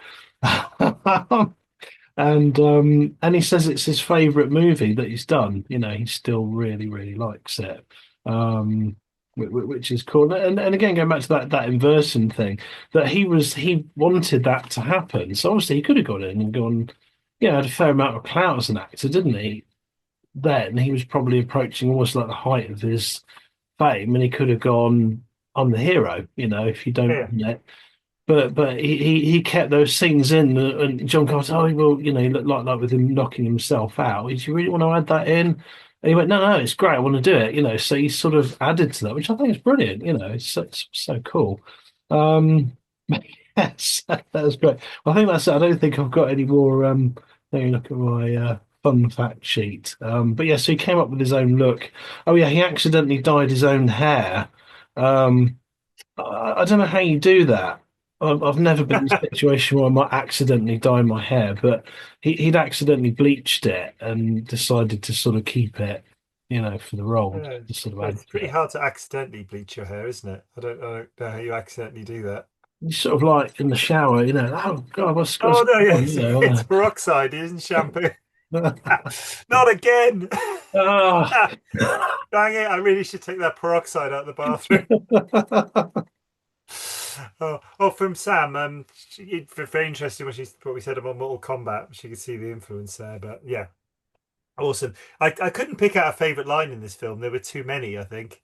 And he says it's his favorite movie that he's done. He still really, really likes it. Which is cool. And again, going back to that inversion thing, that he wanted that to happen. So obviously he could have gone in and gone, had a fair amount of clout as an actor, didn't he? Then he was probably approaching almost like the height of his fame, and he could have gone, "I'm the hero," if you don't yeah, own it. But he kept those scenes in, and John Carter, oh, well, he looked like with him knocking himself out. Did you really want to add that in? And he went, no, no, it's great. I want to do it. So he sort of added to that, which I think is brilliant. It's so cool. Um, yes, that was great. Well, I think that's it. I don't think I've got any more. Let me look at my fun fact sheet. But yeah, so he came up with his own look. Oh yeah, he accidentally dyed his own hair. Um, I don't know how you do that. I've never been in a situation where I might accidentally dye my hair, but he'd accidentally bleached it and decided to sort of keep it, for the role, yeah. to sort of Well, add it's to pretty it. hard to accidentally bleach your hair, isn't it? I don't know how you accidentally do that. You sort of like in the shower, oh God, what's Oh no, going on? yes, it's peroxide, it isn't shampoo. Not again. Ah. Dang it, I really should take that peroxide out of the bathroom. Oh, from Sam, very interesting what we said about Mortal Kombat. She could see the influence there, but yeah, awesome. I couldn't pick out a favorite line in this film. There were too many, I think.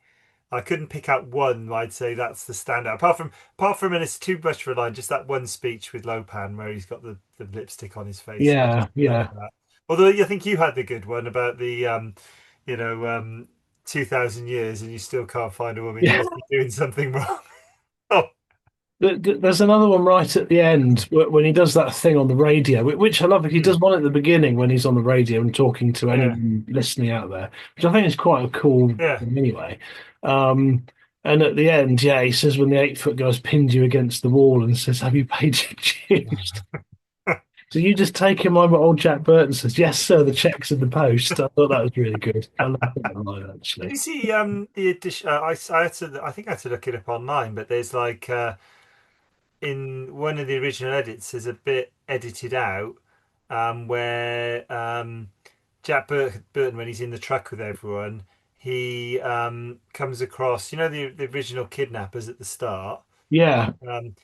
I couldn't pick out one. I'd say that's the standout. Apart from, and it's too much for a line. Just that one speech with Lopan where he's got the lipstick on his face. I just Yeah, love yeah. that. Although I think you had the good one about the you know, 2,000 years and you still can't find a woman. You Yeah. must be doing something wrong. Oh, There's another one right at the end when he does that thing on the radio, which I love. He hmm, does one at the beginning when he's on the radio and talking to yeah, anyone listening out there, which I think is quite a cool yeah. thing anyway. Um, and at the end, yeah, he says when the 8 foot guy's pinned you against the wall and says, "Have you paid your dues?" So you just take him on what old Jack Burton says, yes, sir, the check's in the post. I thought that was really good. I love that line, Did actually. you see the edition? I had to. I think I had to look it up online, but there's like in one of the original edits, there's a bit edited out where Burton, when he's in the truck with everyone, he comes across, the original kidnappers at the start. Yeah, Um,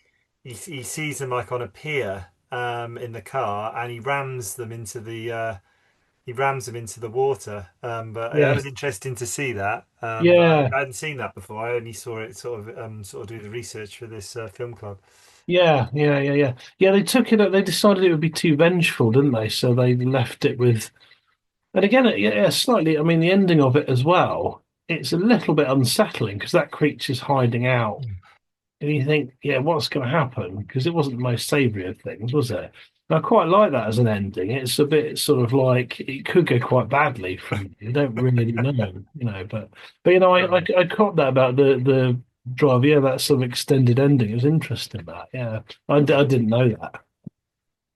he sees them like on a pier in the car, and he rams them into the water. But it yeah, was interesting to see that. But yeah, I hadn't seen that before. I only saw it sort of do the research for this film club. yeah. Yeah, they took it, they decided it would be too vengeful, didn't they? So they left it with, and again, yeah, slightly, I mean, the ending of it as well, it's a little bit unsettling because that creature's hiding out. And you think, yeah, what's going to happen? Because it wasn't the most savoury of things, was it? And I quite like that as an ending. It's a bit sort of like it could go quite badly from you don't really know. But I caught that about the drive. Yeah, that sort of extended ending. It was interesting. That I didn't know that.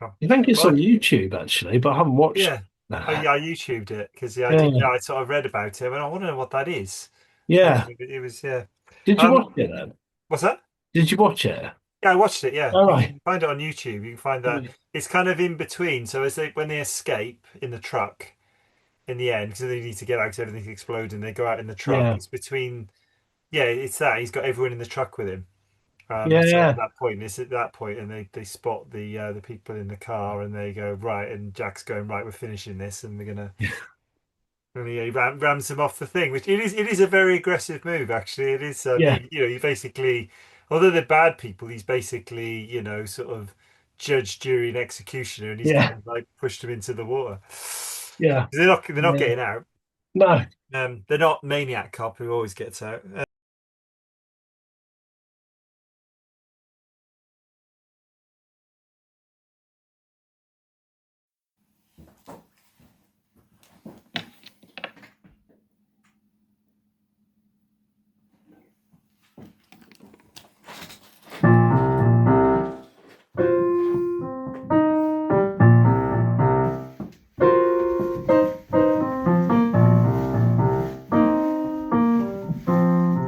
Oh. I think it's Well, on YouTube actually, but I haven't watched yeah. Oh, that. yeah, I YouTubed it because yeah, I did. Yeah, I sort of read about it, and I want to know what that is. yeah. It was yeah. Did you Um, watch it then? what's that? Did you watch it? Yeah, I watched it. Yeah, All you right. can find it on YouTube. You can find that it's kind of in between. So when they escape in the truck in the end, because they need to get out because everything's exploding, they go out in the truck. Yeah, It's between. Yeah, it's that he's got everyone in the truck with him. So at yeah, that point, and they spot the people in the car, and they go right, and Jack's going right. We're finishing this, and we're gonna. yeah, And he rams him off the thing, which it is a very aggressive move. Actually, it is. yeah, You basically, although they're bad people, he's basically sort of judge, jury, and executioner, and he's kind yeah, of like pushed him into the water. yeah. They're not Yeah. getting out. No. They're not maniac cop who always gets out.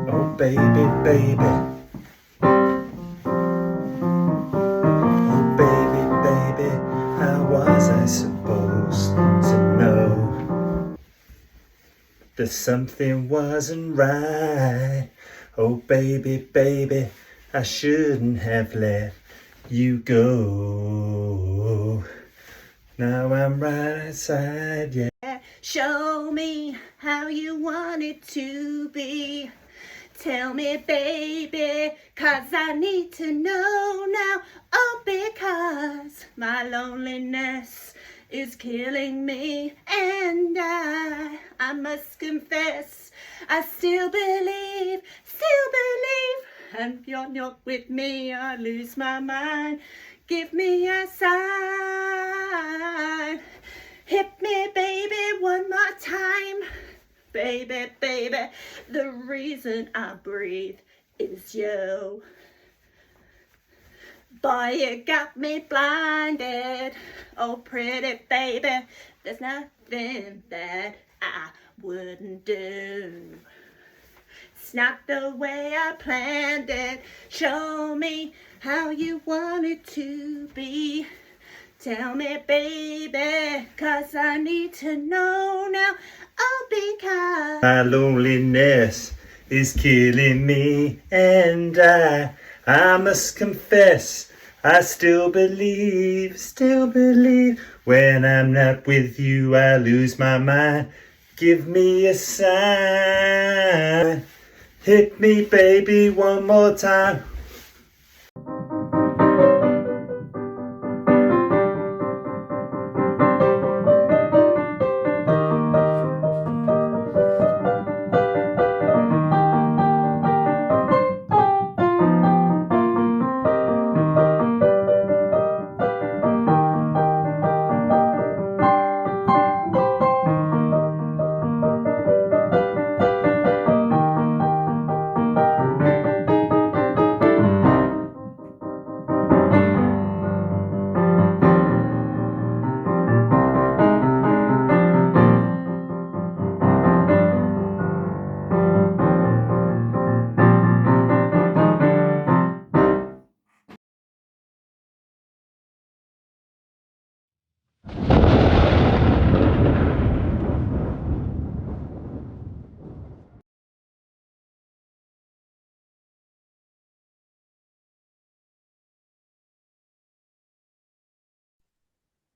Oh baby, baby. Oh baby, baby. How was I supposed to know that something wasn't right? Oh baby, baby. I shouldn't have let you go. Now I'm right outside, yeah. Show me how you want it to be. Tell me, baby, 'cause I need to know now. Oh, because my loneliness is killing me, and I must confess, I still believe, and if you're not with me, I lose my mind. Give me a sign. Hit me, baby, one more time. Baby, baby, the reason I breathe is you. Boy, you got me blinded. Oh, pretty baby, there's nothing that I wouldn't do. It's not the way I planned it. Show me how you want it to be. Tell me, baby, 'cause I need to know now. Oh, because My loneliness is killing me, and I must confess, I still believe, when I'm not with you, I lose my mind. Give me a sign. Hit me, baby, one more time.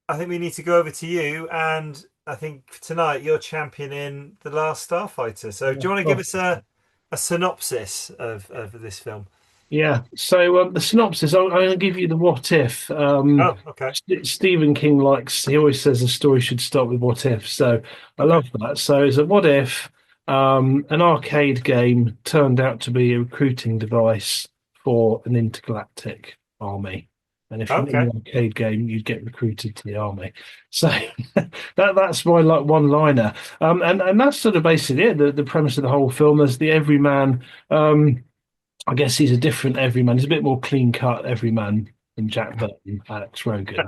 I think we need to go over to you, and I think tonight you're championing The Last Starfighter. So do you want to give us a synopsis of this film? Yeah. So the synopsis, I'm going to give you the what if. Oh, okay. Stephen King likes, he always says a story should start with what if. So I Okay. love that. So it's a what if an arcade game turned out to be a recruiting device for an intergalactic army. And if you win Okay. the arcade game, you'd get recruited to the army. So that's my like one-liner. And that's sort of basically it. The premise of the whole film. There's the everyman. I guess he's a different everyman. He's a bit more clean cut everyman than Jack Burton, Alex Rogan.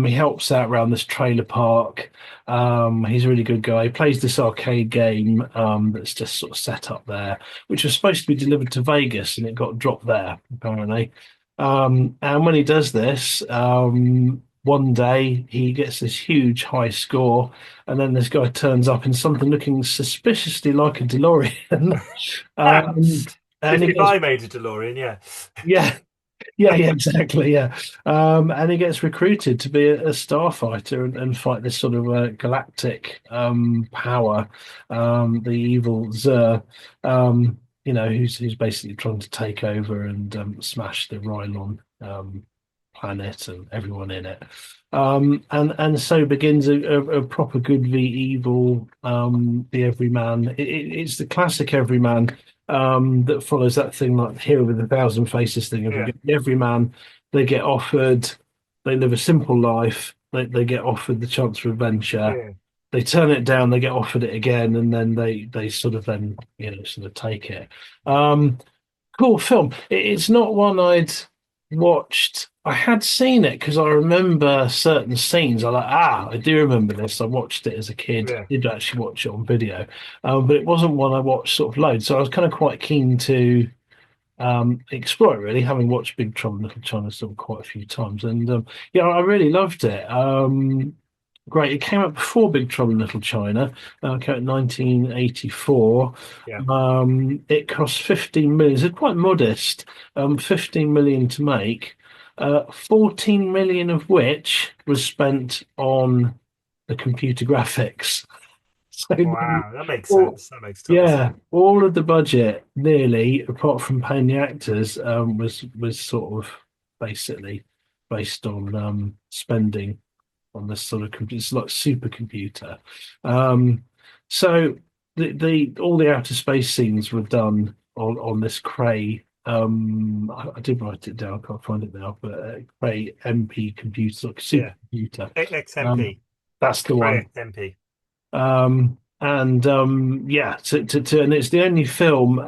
He helps out around this trailer park. He's a really good guy. He plays this arcade game that's just sort of set up there, which was supposed to be delivered to Vegas, and it got dropped there apparently. And when he does this, one day he gets this huge high score, and then this guy turns up in something looking suspiciously like a DeLorean. um, and he If gets, I made a DeLorean, yeah. yeah, yeah, exactly, yeah. And he gets recruited to be a starfighter and fight this sort of galactic power, the evil Zer, who's basically trying to take over and smash the Rylon planet and everyone in it. And so begins a proper good v evil, the everyman. It's the classic everyman that follows that thing like Hero with a Thousand Faces thing. Yeah. Every man, they get offered, they live a simple life, they get offered the chance for adventure, Yeah. they turn it down, they get offered it again, and then they sort of then sort of take it. Cool film. It's not one I'd watched. I had seen it because I remember certain scenes. I do remember this. I watched it as a kid. Yeah. Did actually watch it on video, but it wasn't one I watched sort of loads. So I was kind of quite keen to explore it, really, having watched Big Trouble in Little China still quite a few times. And yeah, I really loved it. Great. It came out before Big Trouble in Little China. Came out in 1984. Yeah. It cost 15 million. It's quite modest. 15 million to make. 14 million of which was spent on the computer graphics. So Wow, that makes sense. That makes total yeah, sense. all of the budget, nearly, apart from paying the actors, was sort of basically based on spending on this sort of computer. It's like supercomputer. So the all the outer space scenes were done on this Cray. I did write it down. I can't find it now, but Cray MP computer, like Yeah. supercomputer. XMP. That's the one. XMP. And yeah, and it's the only film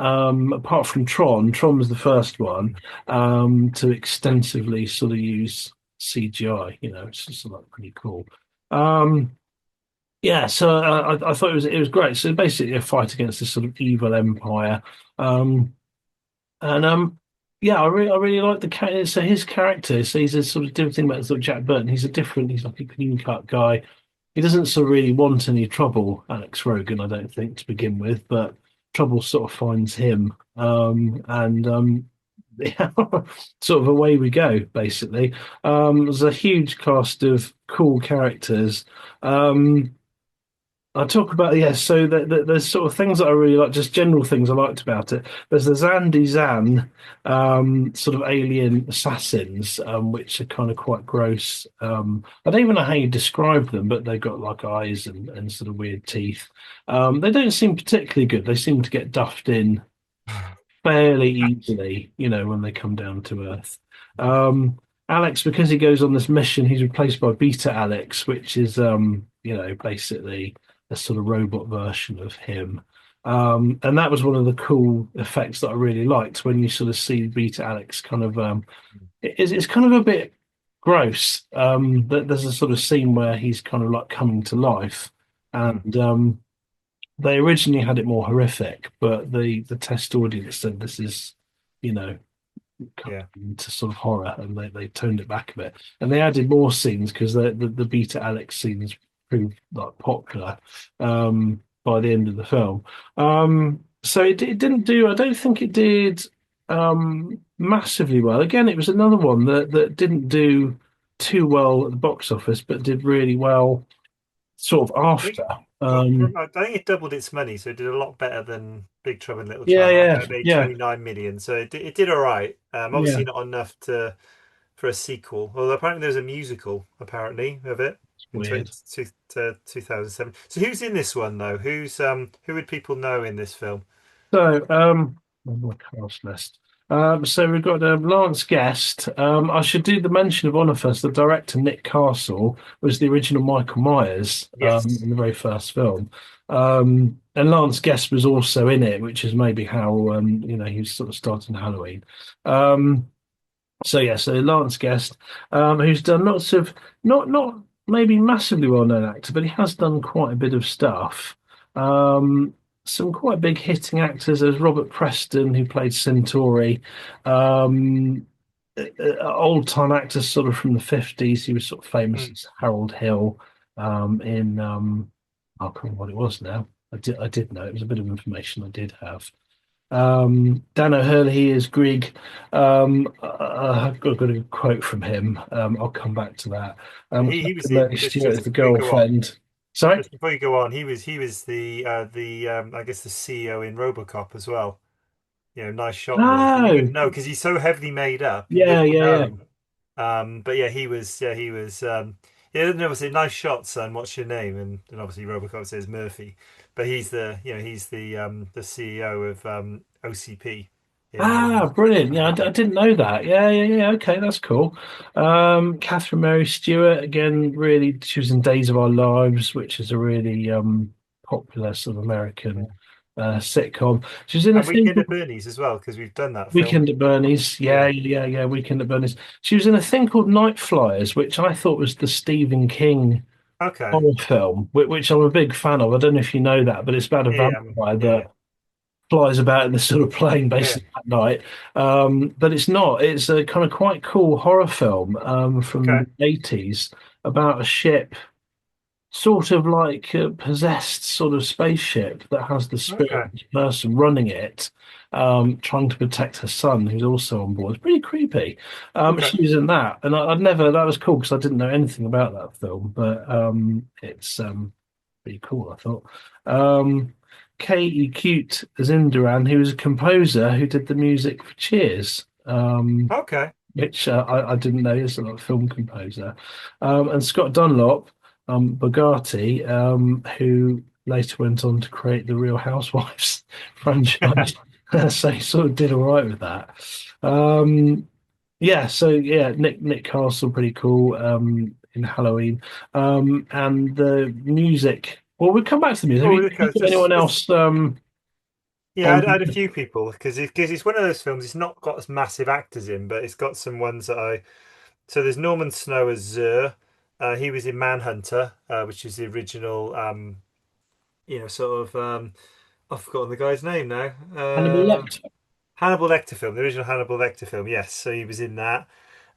apart from Tron. Tron was the first one to extensively sort of use CGI. It's just like pretty cool. Yeah, so I thought it was great. So basically, a fight against this sort of evil empire. And yeah, I really like the character. So his character, so he's a sort of different thing about sort of Jack Burton. He's like a clean cut guy. He doesn't sort of really want any trouble, Alex Rogan, I don't think, to begin with, but trouble sort of finds him. Yeah, sort of away we go, basically. There's a huge cast of cool characters. I talk about, yeah, so there's sort of things that I really like, just general things I liked about it. There's the Zandy Zan sort of alien assassins, which are kind of quite gross. I don't even know how you describe them, but they've got like eyes and sort of weird teeth. They don't seem particularly good. They seem to get duffed in fairly easily, when they come down to Earth. Alex, because he goes on this mission, he's replaced by Beta Alex, which is, basically a sort of robot version of him. And that was one of the cool effects that I really liked when you sort of see Beta Alex kind of, it's kind of a bit gross. There's a sort of scene where he's kind of like coming to life, and they originally had it more horrific, but the test audience said this is, into sort of horror, and they toned it back a bit, and they added more scenes because the Beta Alex scenes proved like popular by the end of the film. So it didn't do. I don't think it did massively well. Again, it was another one that didn't do too well at the box office, but did really well sort of I think after. Um, I think it doubled its money, so it did a lot better than Big Trouble in Little yeah, China. I yeah, think it made yeah, 29 million, so it did all right. yeah. Obviously not enough to for a sequel. Although apparently there's a musical apparently of it It's in weird. 2007. So who's in this one though? Who would people know in this film? So, on my cast list. So we've got Lance Guest. I should do the mention of honour first. The director, Nick Castle, was the original Michael Myers Yes. in the very first film. And Lance Guest was also in it, which is maybe how he was sort of starting Halloween. Um, so yeah, so Lance Guest, who's done lots of not maybe massively well-known actor, but he has done quite a bit of stuff. Um, some quite big hitting actors as Robert Preston, who played Centauri. Um, Old-time actors, sort of from the 50s. He was sort of famous Mm. as Harold Hill in I can't remember what it was now. I did know it was a bit of information I did have. Dan O'Hurley is Grigg. I've got a quote from him. I'll come back to that. He was Catherine in Mary Stewart is just the before you go on. girlfriend. Sorry? Just before you go on, he was the I guess the CEO in RoboCop as well. Nice shot there. So you Oh, wouldn't know because he's so heavily made up. You yeah, wouldn't yeah, yeah. know. But yeah, he was. Yeah, no, say nice shot, son. What's your name? And obviously RoboCop says Murphy, but he's the CEO of OCP in Ah, brilliant. Yeah, I RoboCop. didn't know that. Yeah, yeah, yeah. Okay, that's cool. Catherine Mary Stewart, again, really, she was in Days of Our Lives, which is a really popular sort of American Yeah. sitcom. She was in a And thing Weekend at called Bernie's as well because we've done that film. Weekend at Bernie's. Yeah, Yeah. yeah, yeah. Weekend at Bernie's. She was in a thing called Night Flyers, which I thought was the Stephen King Okay. horror film, which I'm a big fan of. I don't know if you know that, but it's about a Yeah. vampire Yeah. that flies about in this sort of plane Yeah. basically at night. But it's not. It's a kind of quite cool horror film from Okay. the 80s about a ship sort of like a possessed sort of spaceship that has the spirit Okay. of this person running it, trying to protect her son, who's also on board. It's pretty creepy. Okay. She was in that, and that was cool because I didn't know anything about that film, but it's pretty cool, I thought. Katie Cute as Induran, who was a composer who did the music for Cheers. Okay. Which I didn't know is a film composer. And Scott Dunlop, Bugatti, who later went on to create the Real Housewives franchise. So he sort of did all right with that. Yeah, so yeah, Nick Castle, pretty cool in Halloween. And the music. Well, we'll come back to the music. Well, Have you okay. got anyone else Yeah, on? I had a few people because it's one of those films. It's not got as massive actors in, but it's got some ones that I. So there's Norman Snow as Zur. He was in Manhunter, which is the original. Sort of. I've forgotten the guy's name now. Hannibal Lecter? Hannibal Lecter film, the original Hannibal Lecter film. Yes, so he was in that.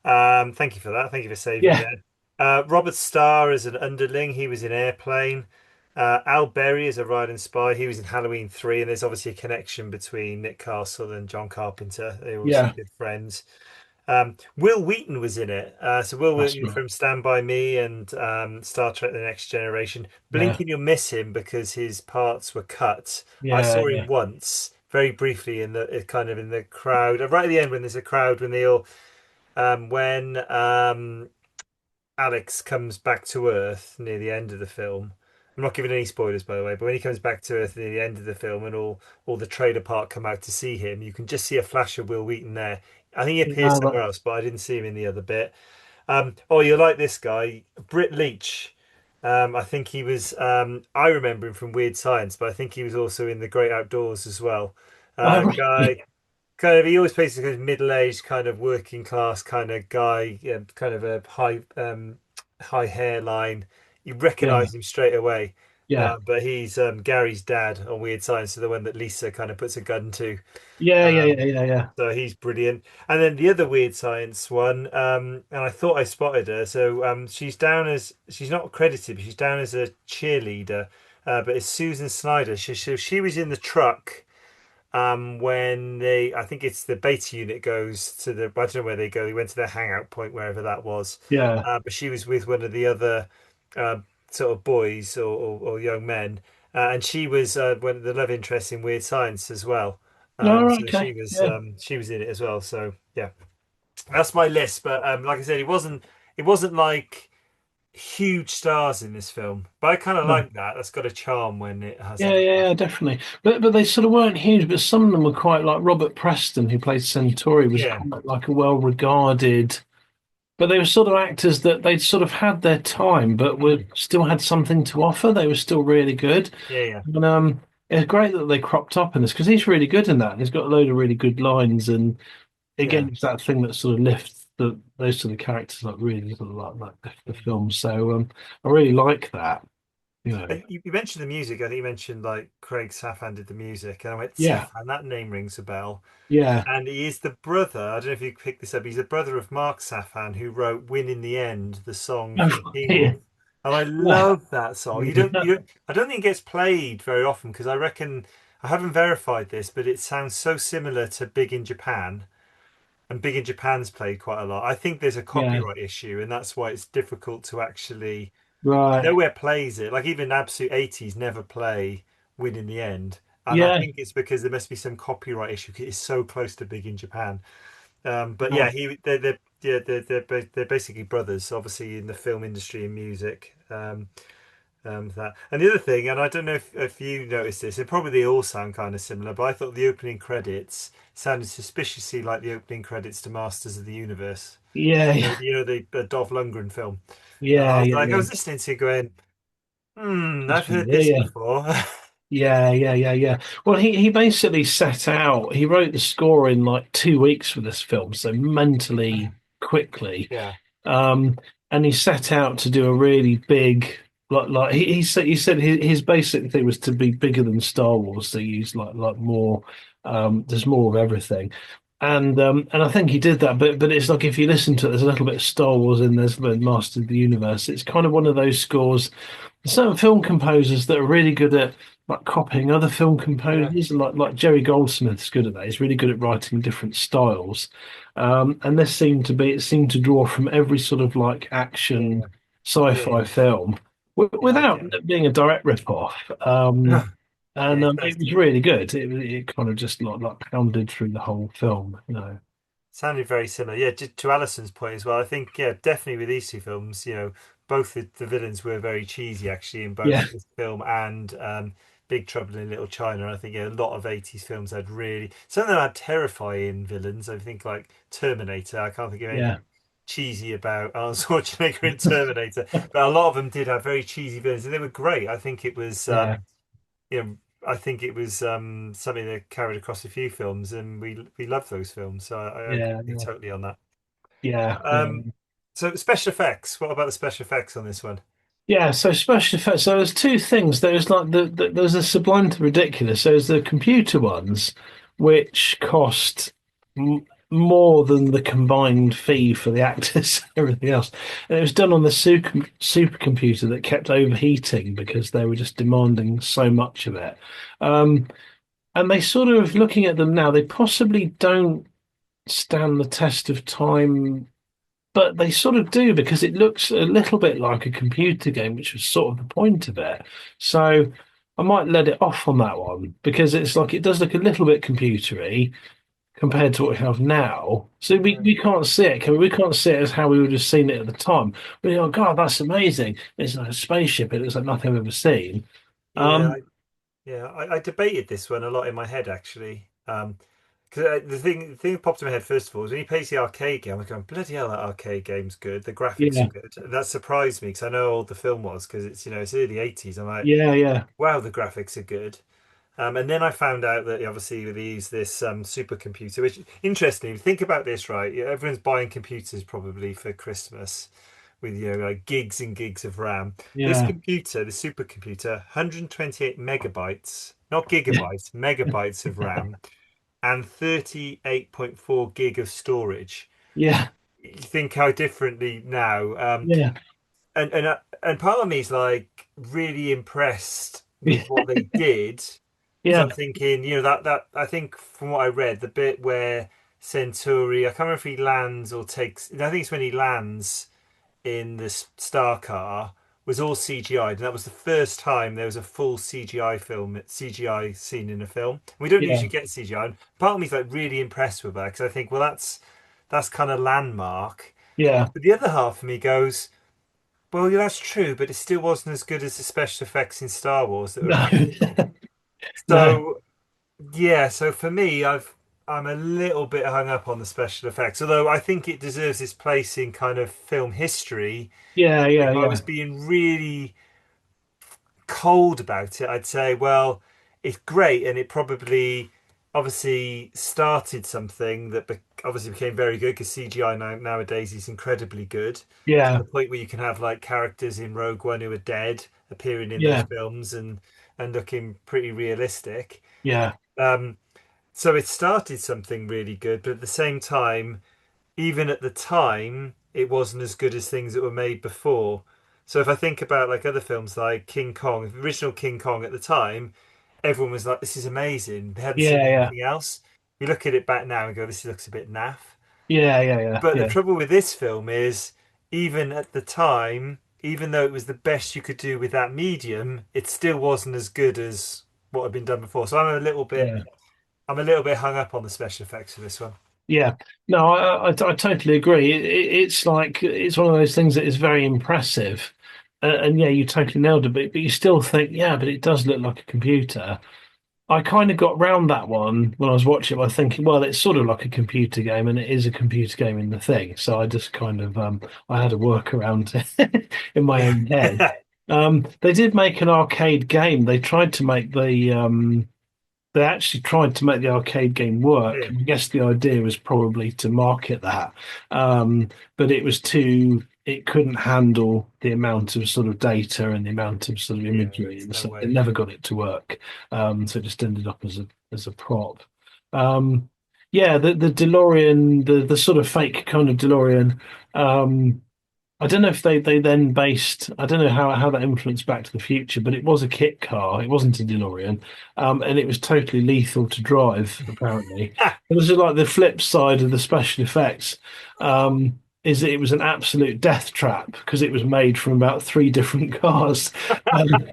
Thank you for that. Thank you for saving Yeah, there. Robert Starr as an underling. He was in Airplane. Al Berry as a riding spy. He was in Halloween 3, and there's obviously a connection between Nick Castle and John Carpenter. They were obviously yeah, good friends. Will Wheaton was in it. So Will that's Wheaton right. from Stand By Me and Star Trek: The Next Generation. Yeah, Blinking, you'll miss him because his parts were cut. I yeah, saw him yeah, once, very briefly in the kind of in the crowd, right at the end when there's a crowd when they all when Alex comes back to Earth near the end of the film. I'm not giving any spoilers, by the way, but when he comes back to Earth near the end of the film and all the trailer park come out to see him, you can just see a flash of Will Wheaton there. I think he appears yeah. somewhere else, but I didn't see him in the other bit. Oh, you like this guy, Britt Leach. I think he was. I remember him from Weird Science, but I think he was also in The Great Outdoors as well. Right. Guy kind of he always plays a kind of middle-aged kind of working class kind of guy, yeah, kind of a high hairline. You Yeah, recognize him straight away. yeah, But he's Gary's dad on Weird Science, so the one that Lisa kind of puts a gun to. yeah, yeah, Um, yeah, yeah, yeah. so he's brilliant. And then the other Weird Science one, and I thought I spotted her. So she's not credited, but she's down as a cheerleader. But it's Susan Snyder. She was in the truck when I think it's the beta unit goes to I don't know where they go. They went to their hangout point, wherever that was. Yeah. But she was with one of the other uh, sort of boys or young men, and she was one of the love interest in Weird Science as well. No, So okay. Yeah. she was in it as well. So yeah, that's my list. But like I said, it wasn't like huge stars in this film, but I kind of No. like that. That's got a charm when it hasn't. Yeah, definitely. But they sort of weren't huge, but some of them were quite like Robert Preston, who played Centauri, was Yeah, quite like a well regarded. But they were sort of actors that they'd sort of had their time, but were mm, still had something to offer. They were still really good. yeah. And it's great that they cropped up in this because he's really good in that. He's got a load of really good lines, and Yeah. again, it's that thing that sort of lifts those sort of characters like really sort of like lift the film. So I really like that. You know, You mentioned the music. I think you mentioned like Craig Safan did the music, and I went yeah, Safan. That name rings a bell. yeah. And he is the brother. I don't know if you picked this up. He's the brother of Mark Safan, who wrote "Win in the End," the song from Teen Yeah. Wolf. And I Yeah. love that song. You don't. I don't think it gets played very often because I reckon I haven't verified this, but it sounds so similar to Big in Japan, and Big in Japan's played quite a lot. I think there's a Yeah. copyright issue, and that's why it's difficult to actually. Right. Nowhere plays it. Like even Absolute 80s never play Win in the End. And I Yeah. think it's because there must be some copyright issue. It's so close to Big in Japan. But yeah, Right. they're basically brothers, obviously in the film industry and music. That and the other thing, and I don't know if you noticed this, it probably they all sound kind of similar, but I thought the opening credits sounded suspiciously like the opening credits to Masters of the Universe. Yeah. Yeah. The Dolph Lundgren film. Yeah. I Yeah. was listening to it going, I've heard Yeah. this Yeah. before. Yeah. Well, he basically set out. He wrote the score in like 2 weeks for this film, so mentally quickly. Yeah, Um, and he set out to do a really big, he said his basic thing was to be bigger than Star Wars. To use like more, there's more of everything. And I think he did that, but it's like if you listen to it, there's a little bit of Star Wars in there's a bit of Master of the Universe. It's kind of one of those scores. Certain film composers that are really good at like copying other film yeah, composers, like Jerry Goldsmith's good at that. He's really good at writing different styles. And this seemed to be it seemed to draw from every sort of like action yeah, yeah, sci-fi film yeah. I without get it being a direct rip-off. it. Yeah, And it it does. was really good. It kind of just like pounded through the whole film, you know. Sounded very similar. Yeah, to Alison's point as well. I think, yeah, definitely with these two films, both the villains were very cheesy actually in Yeah, both this film and Big Trouble in Little China. I think, yeah, a lot of 80s films had really, some of them had terrifying villains. I think like Terminator. I can't think of yeah, anything cheesy about Arnold Schwarzenegger in Terminator, but a lot of them did have very cheesy villains and they were great. I think it was, yeah, you know, I think it was something that carried across a few films, and we love those films. So I agree yeah, with you totally on that. yeah. Um, so special effects. What about the special effects on this one? Yeah, so special effects. So there's two things. There's like there's a sublime to ridiculous. There's the computer ones, which cost more than the combined fee for the actors and everything else. And it was done on the supercomputer that kept overheating because they were just demanding so much of it. Um, and they sort of looking at them now, they possibly don't stand the test of time, but they sort of do because it looks a little bit like a computer game, which was sort of the point of it. So I might let it off on that one because it's like it does look a little bit computery compared to what we have now. So we can't see it. We can't see it as how we would have seen it at the time. But you're like, God, that's amazing. It's like a spaceship. It looks like nothing I've ever seen. Yeah, Um, I debated this one a lot in my head actually. Because the thing that popped in my head first of all was when he plays the arcade game. I'm going, bloody hell, that arcade game's good. The graphics yeah, are good. And that surprised me because I know how old the film was because it's early 80s. I'm like, yeah. wow, the graphics are good. And then I found out that obviously they use this supercomputer, which interestingly, think about this, right? Everyone's buying computers probably for Christmas with like gigs and gigs of RAM. This Yeah. computer, the supercomputer, 128 megabytes, not gigabytes, megabytes of RAM, and 38.4 gig of storage. Yeah. You think how differently now. Yeah. And part of me is like really impressed with what they did because Yeah. I'm thinking, that I think from what I read, the bit where Centauri, I can't remember if he lands or takes. I think it's when he lands in this star car was all CGI'd, and that was the first time there was a full CGI scene in a film. We don't Yeah. usually get CGI. And part of me's like really impressed with that because I think, well, that's kind of landmark. Yeah. But the other half of me goes, well, yeah, that's true, but it still wasn't as good as the special effects in Star Wars that were No. made. No. So yeah, so for me, I'm a little bit hung up on the special effects, although I think it deserves its place in kind of film history. Yeah. Yeah. If I Yeah. was being really cold about it, I'd say, well, it's great, and it probably obviously started something that obviously became very good because CGI nowadays is incredibly good to Yeah. the point where you can have like characters in Rogue One who are dead appearing in those Yeah. films and looking pretty realistic. Yeah. Um, so it started something really good, but at the same time, even at the time, it wasn't as good as things that were made before. So if I think about like other films like King Kong, the original King Kong at the time, everyone was like, "This is amazing." They hadn't seen Yeah. Yeah. anything else. You look at it back now and go, "This looks a bit naff." Yeah. Yeah. Yeah. But the Yeah. trouble with this film is, even at the time, even though it was the best you could do with that medium, it still wasn't as good as what had been done before. So Yeah. I'm a little bit hung up on the special effects for this one. Yeah, no, I totally agree. It's like it's one of those things that is very impressive, and yeah, you totally nailed it. But you still think, yeah, but it does look like a computer. I kind of got round that one when I was watching it by thinking, well, it's sort of like a computer game, and it is a computer game in the thing. So I just kind of I had a workaround in my Yeah. own head. They did make an arcade game. They tried to make they actually tried to make the arcade game work. Yeah. I guess the idea was probably to market that, but it couldn't handle the amount of sort of data and the amount of sort of Yeah, imagery, there's and no so it way. never got it to work. So it just ended up as a prop. Um, yeah, the DeLorean, the sort of fake kind of DeLorean. Um, I don't know if they then based. I don't know how that influenced Back to the Future, but it was a kit car. It wasn't a DeLorean, and it was totally lethal to drive. Apparently, it was like the flip side of the special effects. Is that it was an absolute death trap because it was made from about three different cars.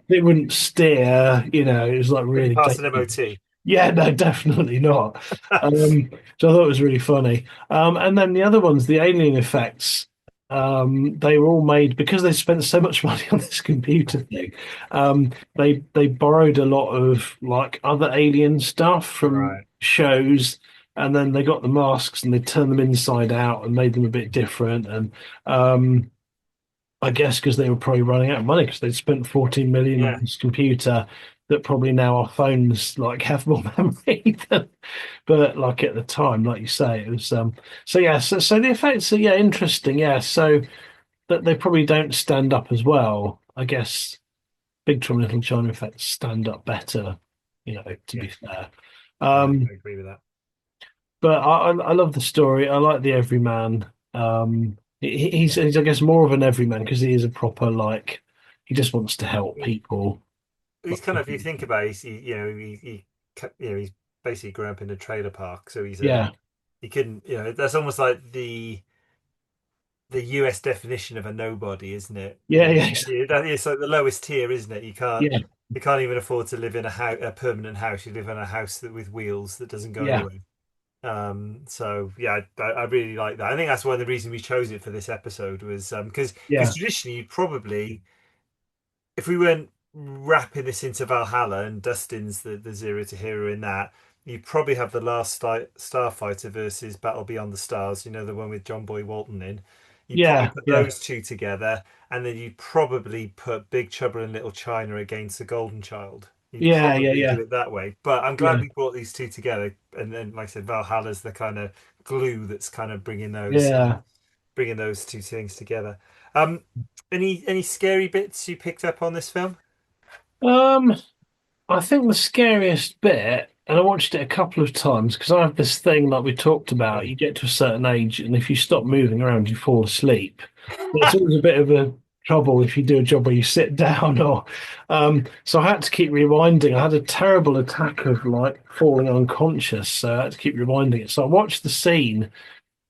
It wouldn't steer. It was like Couldn't really pass an dangerous. MOT. Yeah, no, definitely not. So I thought it was really funny. And then the other ones, the alien effects, they were all made because they spent so much money on this computer thing. They borrowed a lot of like other alien stuff from Right. shows, and then they got the masks and they turned them inside out and made them a bit different. And um, I guess because they were probably running out of money because they'd spent 14 million on Yeah. this computer that probably now our phones like have more memory than, but like at the time, like you say, it was so yeah, so the effects are yeah interesting, yeah. So that they probably don't stand up as well. I guess Big Trouble in Little China effects stand up better, to Yeah. be fair. Yeah. Um, I agree with that. but I love the story. I like the everyman. He's I guess more of an everyman because he is a proper like he just wants to help people. He's kind of, if you think about it, he's basically grew up in a trailer park, so Yeah, he couldn't, that's almost like the US definition of a nobody, isn't it? yeah, yeah, That is like the lowest tier, isn't it? yeah, You can't even afford to live in a permanent house. You live in a house with wheels that doesn't go yeah, anywhere. So yeah, I really like that. I think that's one of the reasons we chose it for this episode was because yeah, traditionally you probably, if we weren't wrapping this into Valhalla and Dustin's the zero to hero in that, you probably have the last Starfighter versus Battle Beyond the Stars. The one with John Boy Walton in. You probably yeah, put yeah, those two together, and then you probably put Big Trouble in Little China against the Golden Child. You'd yeah, yeah, probably yeah, do it that way. But I'm glad yeah, we brought these two together, and then, like I said, Valhalla's the kind of glue that's kind of yeah. bringing those two things together. Um, any scary bits you picked up on this film? Um, I think the scariest bit, and I watched it a couple of times because I have this thing like we talked about. You get to a certain age, and if you stop moving around, you fall asleep. It's always a bit of a trouble if you do a job where you sit down or so I had to keep rewinding. I had a terrible attack of like falling unconscious, so I had to keep rewinding it. So I watched the scene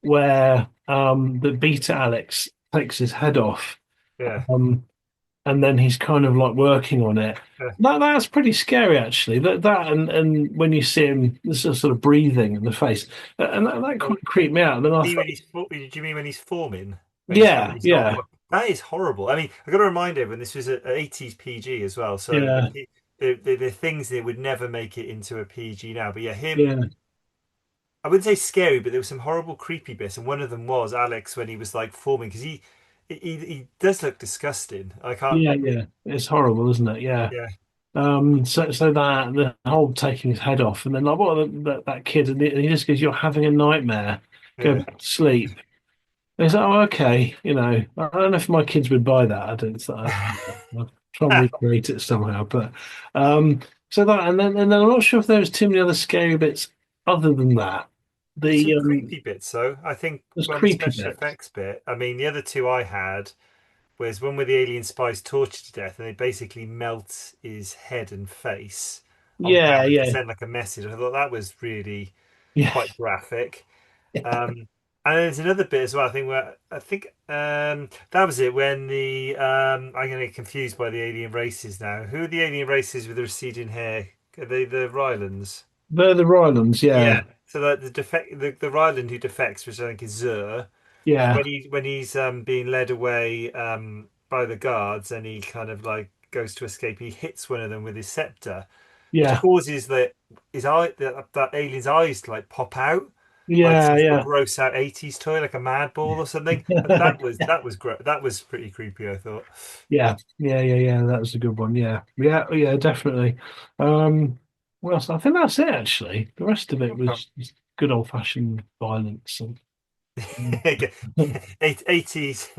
where the beta Alex takes his head off. Yeah. Um, and then he's kind of like working on it. Yeah. That's pretty scary actually. That and when you see him, this is sort of breathing in the face, and that Oh, quite creeped me out. And then I do you thought, mean do you mean when he's forming? When yeah, he's not? yeah, That is horrible. I mean, I got to remind everyone this was a 80s PG as well, so yeah, the things that would never make it into a PG now. But yeah, him. yeah, I wouldn't say scary, but there were some horrible, creepy bits, and one of them was Alex when he was like forming because he does look disgusting. I can't. yeah. It's horrible, isn't it? Yeah. Yeah, So that the whole taking his head off, and then like what that kid, and he just goes, "You're having a nightmare. Go yeah. back to sleep." And he's like, "Oh, okay." I don't know if my kids would buy that. I don't. I'll try and recreate it somehow, but so that, and then I'm not sure if there was too many other scary bits other than that. There's some The creepy bits though. I think there's on the creepy special bits. effects bit. I mean, the other two I had was one where the alien spies tortured to death, and they basically melt his head and face on Yeah, camera to yeah, send like a message. I thought that was really yeah, quite graphic. And there's another bit as well. I think where I think that was it when the I'm going to get confused by the alien races now. Who are the alien races with the receding hair? Are they the Rylans? they're the Rylands. Yeah. Yeah, So that the Ryland who defects, which I think is Zur, yeah, when he's being led away by the guards and he kind of like goes to escape, he hits one of them with his scepter, which yeah, causes that alien's eyes to like pop out like yeah, some sort of yeah. gross out 80s toy, like a mad ball or something. And that was great. That was pretty creepy, I thought. Yeah. That was a good one. Yeah, definitely. Um, well, I think that's it actually. The rest of it Okay. was just good old-fashioned violence and Eighties,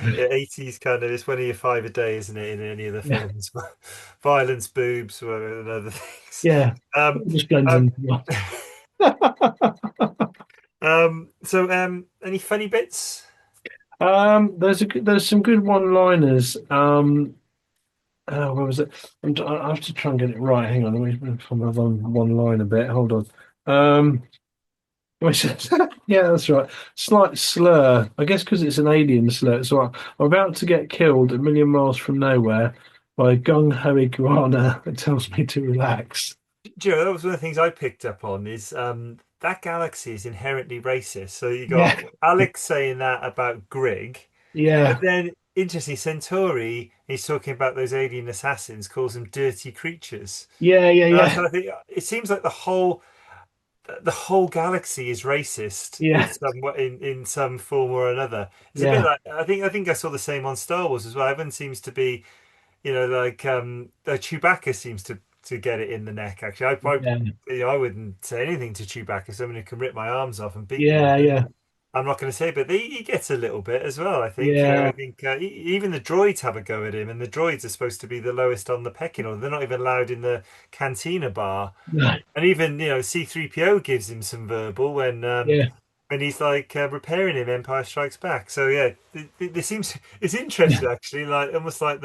yeah, 80s kind of. It's one of your five a day, isn't it? In any of the yeah, films, violence, boobs, and other things. yeah, Um, it just blends um, in well. any funny bits? There's some good one-liners. What was it? I have to try and get it right. Hang on, let me find my one line a bit. Hold on. Um, which yeah, that's right. Slight slur, I guess, because it's an alien slur. So I'm about to get killed a million miles from nowhere by a gung ho iguana that tells me to relax. Joe, that was one of the things I picked up on is that galaxy is inherently racist. So you got Yeah, Alex saying that about Grig, but yeah, then interesting, Centauri, he's talking about those alien assassins, calls them dirty creatures. yeah, So I think it seems like the whole galaxy is racist in yeah, in some form or another. It's a bit yeah, like I think I saw the same on Star Wars as well. Everyone seems to be, like Chewbacca seems to get it in the neck. Actually, yeah, I wouldn't say anything to Chewbacca. Someone who can rip my arms off and beat me. yeah, I'm not going to say, but he gets a little bit as well. I think. I yeah, think even the droids have a go at him, and the droids are supposed to be the lowest on the pecking order. They're not even allowed in the cantina bar, yeah, and even C-3PO gives him some verbal yeah, when he's like repairing him. Empire Strikes Back. So yeah, there seems it's interesting actually, like almost like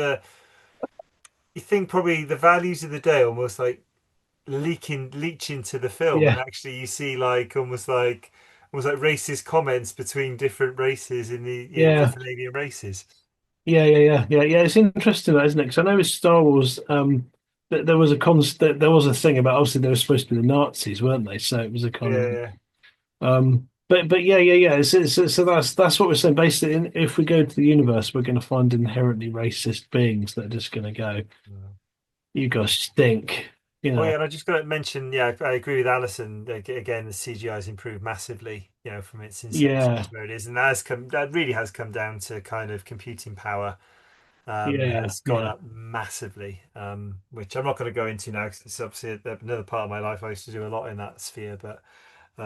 you think probably the values of the day almost like leach into the film, and yeah, actually you see like almost like racist comments between different races in the yeah. different alien races. Yeah. It's interesting, that, isn't it? Because I know with Star Wars, there was there was a thing about obviously they were supposed to be the Nazis, weren't they? So it was a kind of Yeah, but yeah. So that's what we're saying. Basically, if we go to the universe, we're going to find inherently racist beings that are just going to go, yeah. "You guys stink," you Oh know? yeah, and I just got to mention, yeah, I agree with Alison. Again, the CGI has improved massively, from its inception Yeah, to where it is, and that really has come down to kind of computing power yeah, has gone yeah, up massively, which I'm not going to go into now because it's obviously another part of my life. I used to do a lot in that sphere, but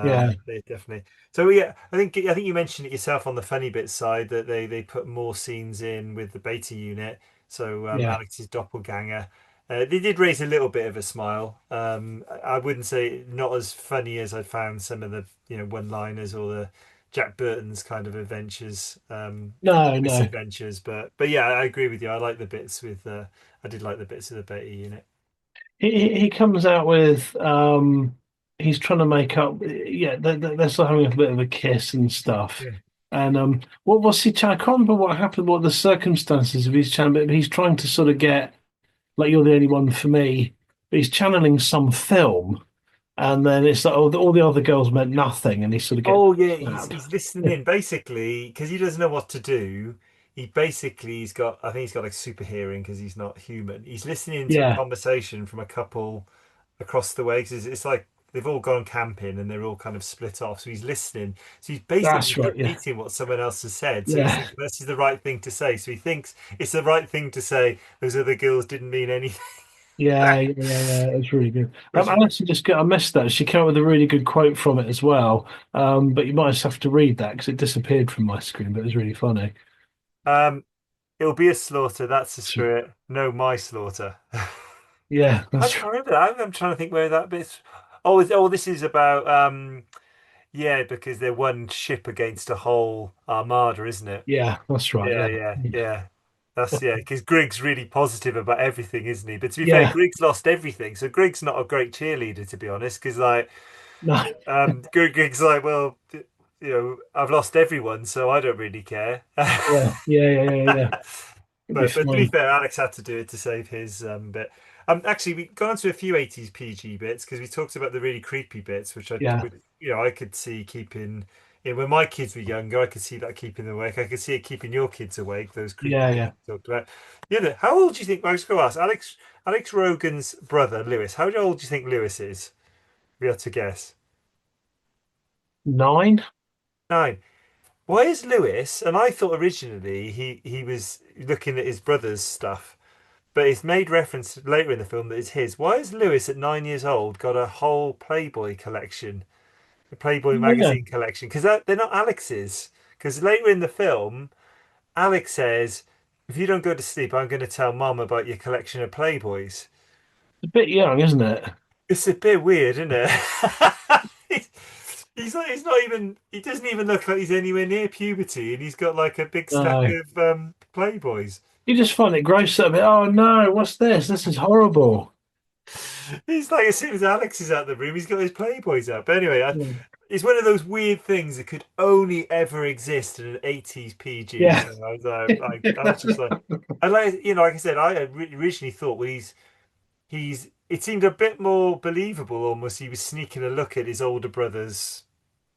yeah, they definitely. So yeah, I think you mentioned it yourself on the funny bit side that they put more scenes in with the beta unit. So yeah, Alex's doppelganger. They did raise a little bit of a smile. I wouldn't say not as funny as I found some of the one-liners or Jack Burton's kind of adventures, No, no. misadventures. But yeah, I agree with you. I like the bits with I did like the bits of the Betty in it. He comes out with he's trying to make up. Yeah, they're still having a bit of a kiss and stuff. Yeah. And what was he? I can't remember what happened, what the circumstances of his channel, but he's trying to sort of get like you're the only one for me. But he's channeling some film, and then it's like all the other girls meant nothing, and he sort of gets Oh yeah, stabbed. he's listening in basically because he doesn't know what to do. He's got I think he's got like super hearing because he's not human. He's listening to a Yeah, conversation from a couple across the way because it's like they've all gone camping and they're all kind of split off. So he's listening. So he's that's basically right. Yeah, repeating what someone else has said. So he's yeah. thinking this is the right thing to say. So he thinks it's the right thing to say. Those other girls didn't mean anything. Yeah. It's really good. Which I actually I missed that. She came up with a really good quote from it as well. But you might just have to read that because it disappeared from my screen, but it was really funny. um, it'll be a slaughter. That's the So, spirit. No, my slaughter. yeah, I that's can't remember that. I'm trying to think where that bit. Oh, this is about yeah, because they're one ship against a whole armada, isn't it? yeah, that's right. Yeah, Yeah, yeah. That's yeah, because Grig's really positive about everything, isn't he? But to be fair, yeah. Grig's lost everything, so Grig's not a great cheerleader, to be honest. Because like, No, Grig's like, well, I've lost everyone, so I don't really care. yeah. It'd be But to be fine. fair, Alex had to do it to save his bit. Actually, we got into a few 80s PG bits because we talked about the really creepy bits, which Yeah, I could see keeping. When my kids were younger, I could see that keeping them awake. I could see it keeping your kids awake. Those creepy bits yeah. we talked about. How old do you think? I was going to ask Alex Rogan's brother Lewis. How old do you think Lewis is? We had to guess. 9. 9. Why is Lewis? And I thought originally he was looking at his brother's stuff. But it's made reference later in the film that it's his. Why has Lewis at 9 years old got a whole Playboy collection, a Playboy Yeah, magazine collection? Because they're not Alex's. Because later in the film, Alex says, "If you don't go to sleep, I'm going to tell Mom about your collection of Playboys." a bit young, isn't it? It's a bit weird, isn't it? he's, he's not even. He doesn't even look like he's anywhere near puberty, and he's got like a big stack No, of Playboys. you just find it gross a bit. Oh no, what's this? This is horrible. He's like, as soon as Alex is out of the room, he's got his Playboys out. But anyway, Yeah, it's one of those weird things that could only ever exist in an 80s PG. yeah, So I was just like, like I said, originally thought, well, it seemed a bit more believable almost. He was sneaking a look at his older brother's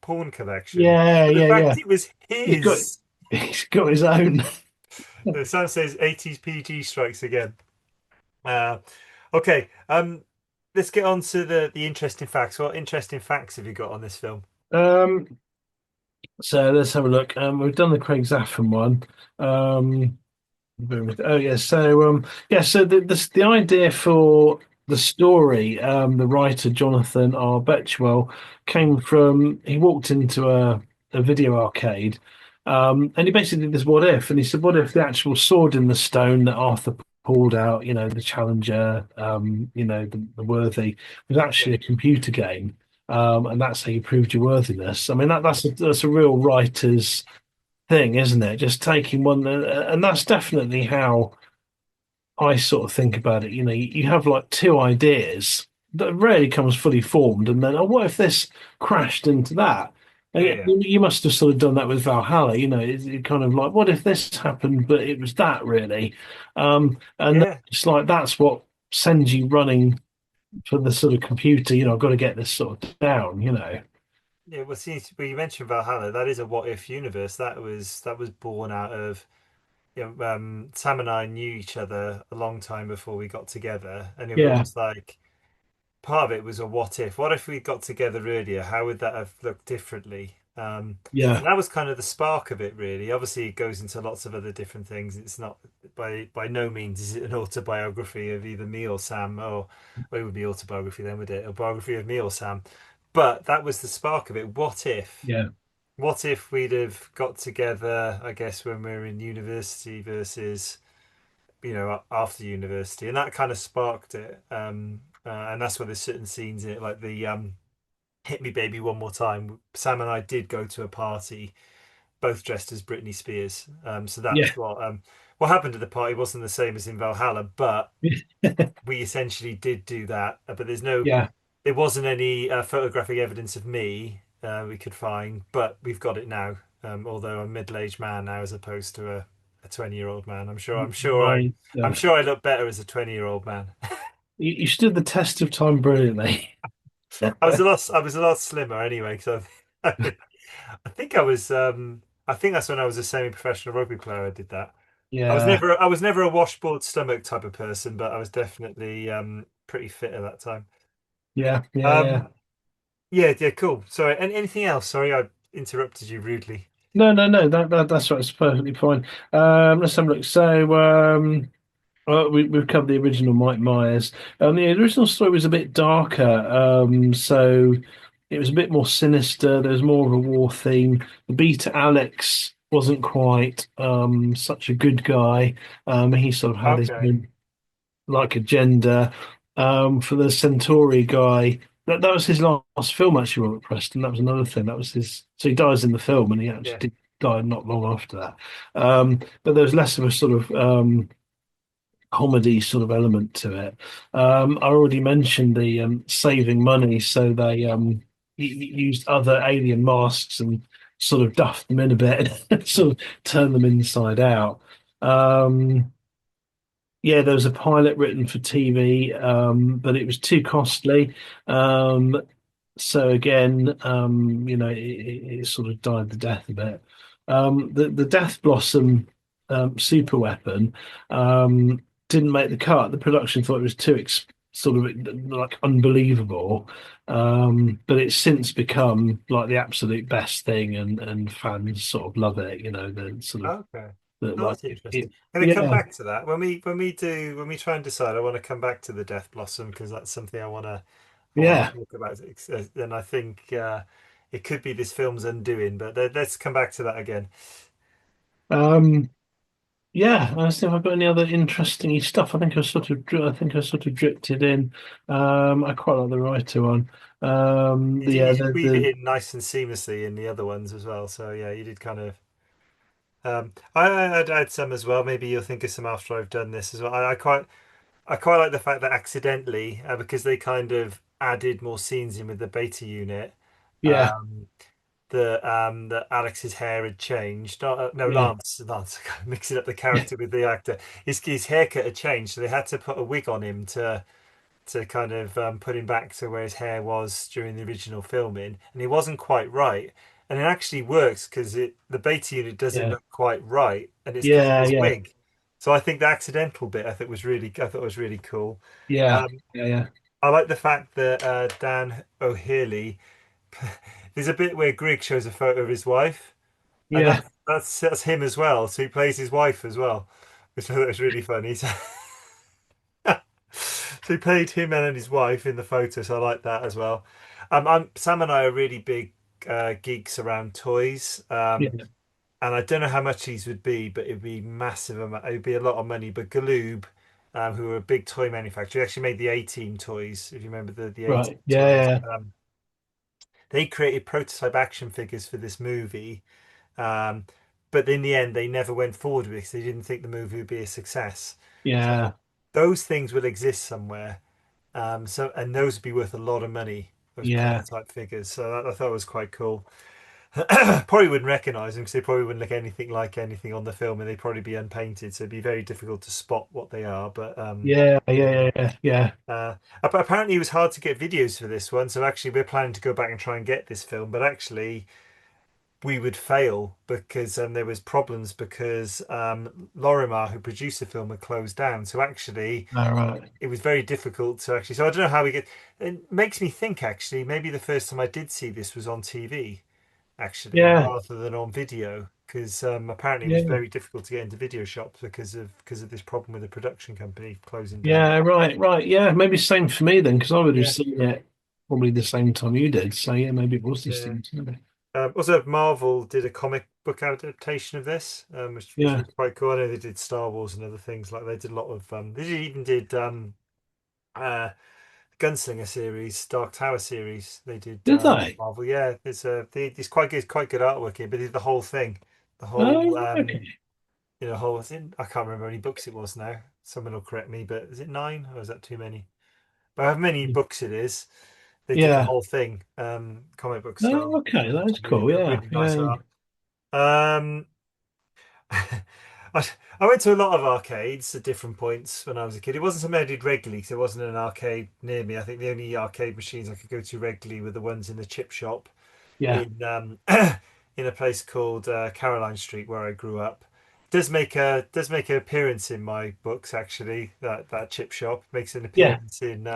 porn collection. But the yeah. fact it was He's got his, he's got his own. Sam says 80s PG strikes again. Uh, okay, let's get on to the interesting facts. What interesting facts have you got on this film? Um, so let's have a look. We've done the Craig Zaffin one. Um, oh yeah, so the idea for the story, the writer Jonathan R. Betchwell came from he walked into a video arcade, and he basically did this what if, and he said, what if the actual sword in the stone that Arthur pulled out, the Challenger, the Worthy, was Yeah, actually a computer game, and that's how you proved your worthiness. I mean that's a real writer's thing, isn't it? Just taking one, and that's definitely how I sort of think about it. You have like two ideas that rarely comes fully formed, and then, oh, what if this crashed into that? And yeah, you must have sort of done that with Valhalla. It kind of like, what if this happened, but it was that really? And then yeah, it's like that's what sends you running for the sort of computer. I've got to get this sort of down. yeah. Well, well, you mentioned Valhalla. That is a what if universe. That was born out of Sam and I knew each other a long time before we got together, and it was Yeah, almost like part of it was a what if. What if we got together earlier? How would that have looked differently? yeah, And that was kind of the spark of it, really. Obviously, it goes into lots of other different things. It's not by no means is it an autobiography of either me or Sam, or well, it would be autobiography then, would it? A biography of me or Sam. But that was the spark of it. What if? yeah, What if we'd have got together, I guess, when we were in university versus, after university, and that kind of sparked it. And that's where there's certain scenes in it, like Hit Me Baby One More Time, Sam and I did go to a party, both dressed as Britney Spears. So Yeah. that's what happened at the party wasn't the same as in Valhalla, but we essentially did do that. But Yeah. there wasn't any photographic evidence of me we could find, but we've got it now. Although I'm a middle-aged man now, as opposed to a 20-year-old man. Right. I'm sure I look better as a 20-year-old man. You stood the test of time brilliantly. I was a lot slimmer anyway. So I think I was. I think that's when I was a semi-professional rugby player. I did that. Yeah. I was never a washboard stomach type of person, but I was definitely pretty fit at that time. Yeah. Yeah. Yeah. Um, yeah, yeah, cool. Sorry, and anything else? Sorry, I interrupted you rudely. No, no, no. That's right. It's perfectly fine. Let's have a look. So, we've covered the original Mike Myers. The original story was a bit darker. So it was a bit more sinister. There was more of a war theme. The beta Alex wasn't quite such a good guy. He sort of had his Okay. own like agenda. For the Centauri guy, that was his last film actually, Robert Preston. That was another thing. That was his. So he dies in the film, and he actually Yeah. did die not long after that. But there was less of a sort of comedy sort of element to it. I already mentioned the saving money, so they used other alien masks and sort of duffed them in a bit, and sort of turned them inside out. Um, yeah, there was a pilot written for TV, but it was too costly. Um, so again, it sort of died the death a bit. The Death Blossom super weapon didn't make the cut. The production thought it was too sort of like unbelievable, but it's since become like the absolute best thing, and fans sort of love it. You know, the sort of Okay. the Oh, like that's interesting. it Can we come yeah, back to that when we try and decide? I want to come back to the Death Blossom because that's something I want to yeah. talk about. And I think it could be this film's undoing, but let's come back to that again. Um, Yeah, I see if I've got any other interesting stuff. I think I sort of drifted in. I quite like the writer one. You Yeah, did weave it in nice and seamlessly in the other ones as well. So yeah, you did kind of. I'd add some as well. Maybe you'll think of some after I've done this as well. I quite like the fact that accidentally, because they kind of added more scenes in with the beta unit, yeah, um, that Alex's hair had changed. No, yeah, Lance, mixing up the character with the actor. His haircut had changed, so they had to put a wig on him to kind of put him back to where his hair was during the original filming, and he wasn't quite right. And it actually works because the beta unit doesn't yeah, look quite right, and it's because of yeah, his yeah, wig. So I think the accidental bit I thought was really cool. yeah, Um, yeah, yeah, I like the fact that Dan O'Hurley. There's a bit where Grigg shows a photo of his wife, and yeah, that's him as well. So he plays his wife as well, which I thought was really funny. So, so he played him and his wife in the photo, so I like that as well. Sam and I are really big geeks around toys, yeah, and I don't know how much these would be, but it'd be massive amount. It'd be a lot of money. But Galoob, who are a big toy manufacturer, actually made the A-Team toys. If you remember the A-Team right, yeah, toys, yeah, they created prototype action figures for this movie. Um, but in the end, they never went forward with it because they didn't think the movie would be a success. So yeah, those things will exist somewhere. And those would be worth a lot of money. Those yeah, prototype figures. So I thought was quite cool. Probably wouldn't recognize them because they probably wouldn't look anything like anything on the film, and they'd probably be unpainted. So it'd be very difficult to spot what they are. But yeah, yeah, yeah, yeah, but apparently it was hard to get videos for this one. So actually, we're planning to go back and try and get this film. But actually, we would fail because there was problems because Lorimar, who produced the film, had closed down. So actually, all right, it was very difficult to actually. So I don't know how we get. It makes me think actually, maybe the first time I did see this was on TV, actually, yeah, rather than on video, because apparently it was yeah, very difficult to get into video shops because of this problem with the production company closing down. yeah, right, right, yeah. Maybe same for me then, because I would have Yeah, seen it probably the same time you did. So yeah, maybe it was this yeah. thing. Maybe. Also, Marvel did a comic book adaptation of this, which Yeah, was quite cool. I know they did Star Wars and other things like they did a lot of. They even did uh, Gunslinger series, Dark Tower series. They did Did they? Marvel. Yeah, it's quite good artwork here, but they did the whole thing, the whole Oh, okay. whole. I can't remember how many books it was now. Someone will correct me, but is it 9 or is that too many? But however many books it is, they did the Yeah. whole thing, comic book Oh, style. okay. That's Really, cool. Yeah. really nice Yeah. art. Um, I, I went to a lot of arcades at different points when I was a kid. It wasn't something I did regularly because there wasn't an arcade near me. I think the only arcade machines I could go to regularly were the ones in the chip shop Yeah. in in a place called Caroline Street where I grew up. Does make an appearance in my books actually. That chip shop makes an Yeah. appearance in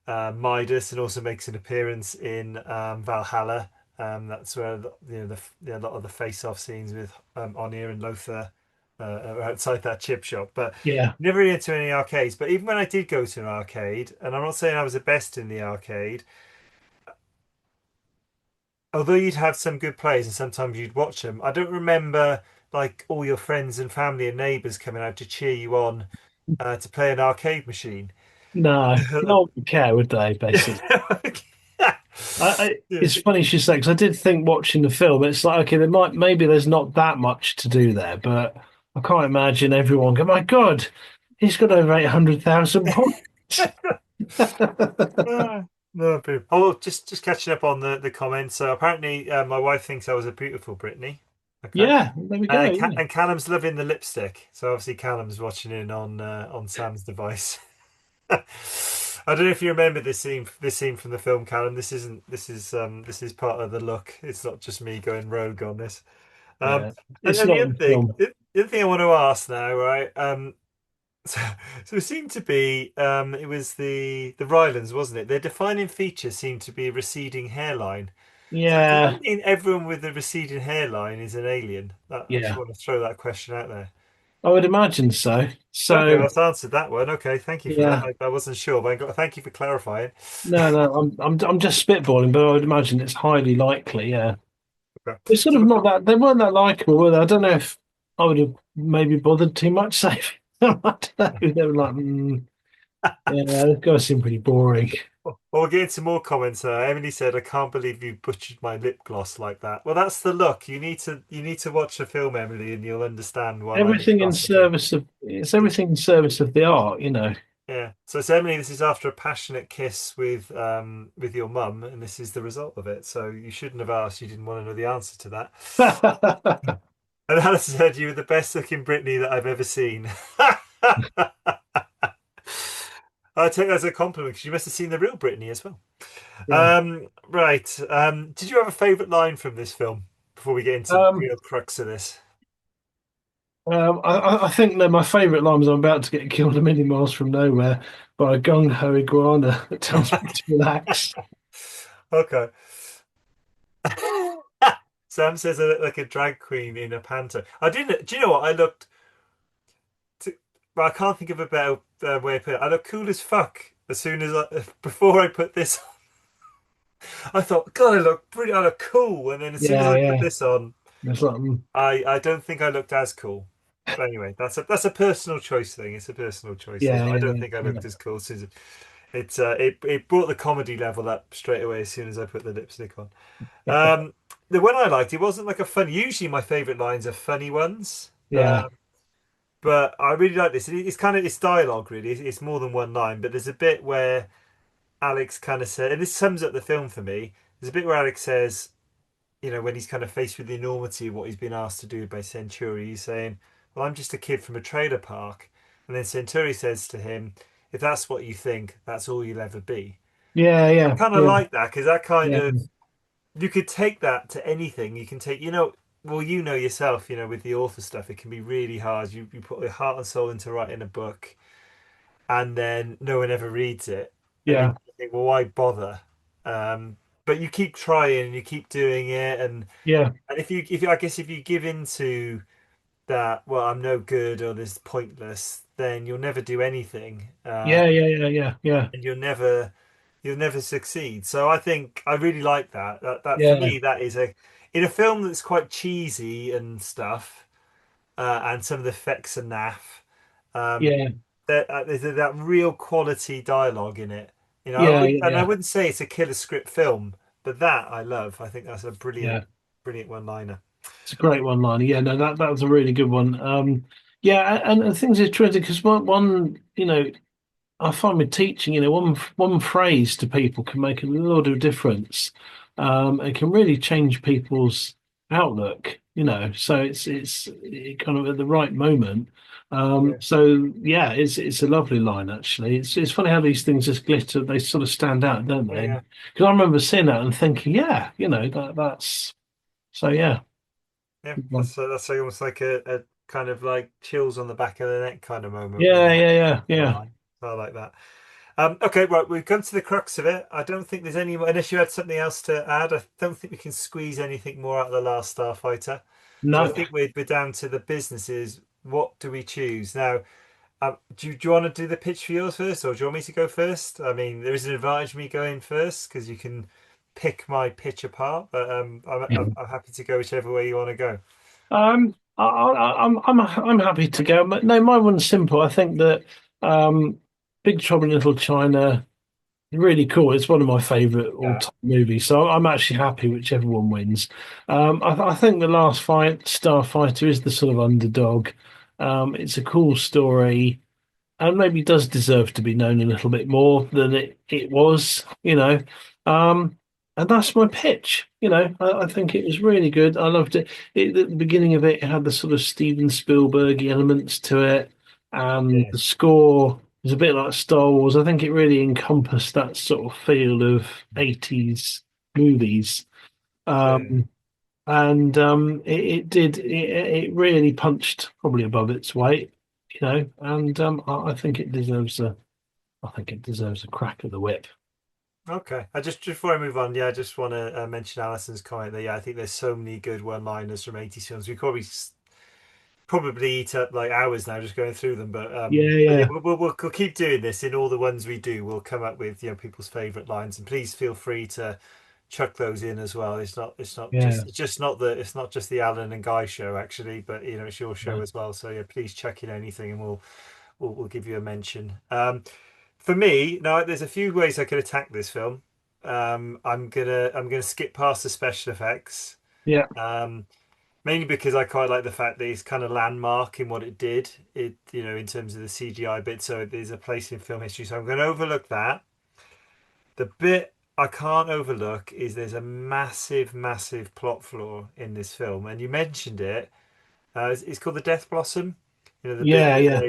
Midas and also makes an appearance in Valhalla. That's where a lot of the face-off scenes with Onir and Lothar are outside that chip shop. But Yeah. never really into any arcades. But even when I did go to an arcade, and I'm not saying I was the best in the arcade, although you'd have some good players and sometimes you'd watch them, I don't remember like all your friends and family and neighbours coming out to cheer you on to play an arcade machine. No, no one would care, would they? Basically, Yeah. it's funny she said because I did think watching the film, it's like okay, maybe there's not that much to do there, but I can't imagine everyone go, my God, he's got over 800,000 points. Ah, no, boo. Oh, just catching up on the comments. So apparently, my wife thinks I was a beautiful Brittany. Okay, Yeah, there we go. Yeah. And Callum's loving the lipstick. So obviously, Callum's watching in on Sam's device. I don't know if you remember this scene. This scene from the film, Callum. This isn't. This is part of the look. It's not just me going rogue on this. Um, Yeah, it's and the not other in the film. the other thing I want to ask now, right? So, so it seemed to be it was the Rylands, wasn't it? Their defining feature seemed to be a receding hairline. So does Yeah, that mean everyone with a receding hairline is an alien? I just yeah, want to throw that question out there. I would imagine so. Okay, So, I've answered that one. Okay, thank you for that. yeah, I wasn't sure, but thank you for clarifying. no, no, I'm just spitballing, but I would imagine it's highly likely. Yeah, Okay. it's sort of So, not that they weren't that likable, were they? I don't know if I would have maybe bothered too much saving them. I don't know. They were like, yeah, those guys seem pretty boring. well, we'll get into more comments. Emily said, "I can't believe you butchered my lip gloss like that." Well, that's the look. You need to watch the film, Emily, and you'll understand why my lip Everything in gloss is like. service of it's everything in service of the art, you know. Yeah. So it's Emily, this is after a passionate kiss with your mum, and this is the result of it. So you shouldn't have asked. You didn't want to know the answer to that. And Alice said you were the best looking Britney that I've ever seen. I take that as a compliment because you must have seen the real Britney as well. Yeah. Right. Did you have a favourite line from this film before we get into the Um, real crux of this? I think that my favourite line was I'm about to get killed a million miles from nowhere by a gung ho iguana that tells me to relax. Okay. Sam says I look like a drag queen in a panto. I didn't. Do you know what? I looked. Well, I can't think of a better way of putting it. I look cool as fuck as soon as before I put this on. I thought, God, I look pretty. I look cool. And then as soon as Yeah, I put yeah. this on, It's like, I don't think I looked as cool. But anyway, that's a personal choice thing. It's a personal choice thing. yeah, I yeah, don't think I yeah, looked as cool. Since it brought the comedy level up straight away as soon as I put the lipstick on. Um, the one I liked, it wasn't like a fun. Usually, my favorite lines are funny ones. yeah, But I really like this. It's kind of it's dialogue, really. It's more than one line, but there's a bit where Alex kind of said, and this sums up the film for me. There's a bit where Alex says, when he's kind of faced with the enormity of what he's been asked to do by Centuri, he's saying, "Well, I'm just a kid from a trailer park," and then Centuri says to him, "If that's what you think, that's all you'll ever be." yeah, I yeah, kind of yeah, like that because that kind yeah, of you could take that to anything. You can take, well, yourself, with the author stuff, it can be really hard. You put your heart and soul into writing a book, and then no one ever reads it, and you yeah, think, well, why bother? But you keep trying and you keep doing it, yeah, and I guess if you give into that, well, I'm no good or this is pointless, then you'll never do anything, yeah, yeah, yeah, yeah, yeah, and you'll never succeed. So I think I really like that. That for yeah, me, that is a in a film that's quite cheesy and stuff, and some of the effects are naff. Um, yeah, there's that real quality dialogue in it You know, Yeah, and I yeah, wouldn't say it's a killer script film, but that I love. I think that's a yeah. brilliant one-liner. It's a great one liner. Yeah, no, that was a really good one. Yeah, and things are tricky because one, I find with teaching, one phrase to people can make a lot of difference. It can really change people's outlook, So it's kind of at the right moment. Yeah, So yeah, it's a lovely line actually. It's funny how these things just glitter, they sort of stand out, don't yeah, they? yeah, Because I remember seeing that and thinking, yeah, that's so yeah. yeah. Good one. That's like almost like a kind of like chills on the back of the neck kind of moment with Yeah, that yeah, yeah, one yeah. line. So I like that. Okay, right, we've come to the crux of it. I don't think there's any more, unless you had something else to add. I don't think we can squeeze anything more out of the Last Starfighter. So I No. think we're down to the businesses. What do we choose now? Do you want to do the pitch for yours first, or do you want me to go first? I mean, there is an advantage me going first because you can pick my pitch apart, but I'm happy to go whichever way you want to go. I'm happy to go, but no, my one's simple. I think that um, Big Trouble in Little China is really cool. It's one of my favorite Yeah, all-time movies, so I'm actually happy whichever one wins. I think the last fight, Starfighter, is the sort of underdog. It's a cool story and maybe does deserve to be known a little bit more than it was, and that's my pitch. I think it was really good. I loved it. At the beginning of it, it had the sort of Steven Spielberg elements to it, and yeah, the score was a bit like Star Wars. I think it really encompassed that sort of feel of 80s movies. certainly. Um, and it really punched probably above its weight, and I think it deserves a crack at the whip. Okay. I just before I move on, yeah, I just want to mention Alison's comment that yeah, I think there's so many good one-liners from 80s films. We probably eat up like hours now just going through them, Yeah, but yeah, yeah, we'll keep doing this in all the ones we do. We'll come up with people's favorite lines, and please feel free to chuck those in as well. yeah, It's not just the Alan and Guy show actually, but it's your show yeah, as well. So yeah, please chuck in anything, and we'll give you a mention. For me, now there's a few ways I could attack this film. I'm gonna skip past the special effects. yeah, Um, Mainly because I quite like the fact that it's kind of landmark in what it did. In terms of the CGI bit, so there's a place in film history. So I'm going to overlook that. The bit I can't overlook is there's a massive, massive plot flaw in this film, and you mentioned it. It's called the Death Blossom. The bit yeah, where yeah,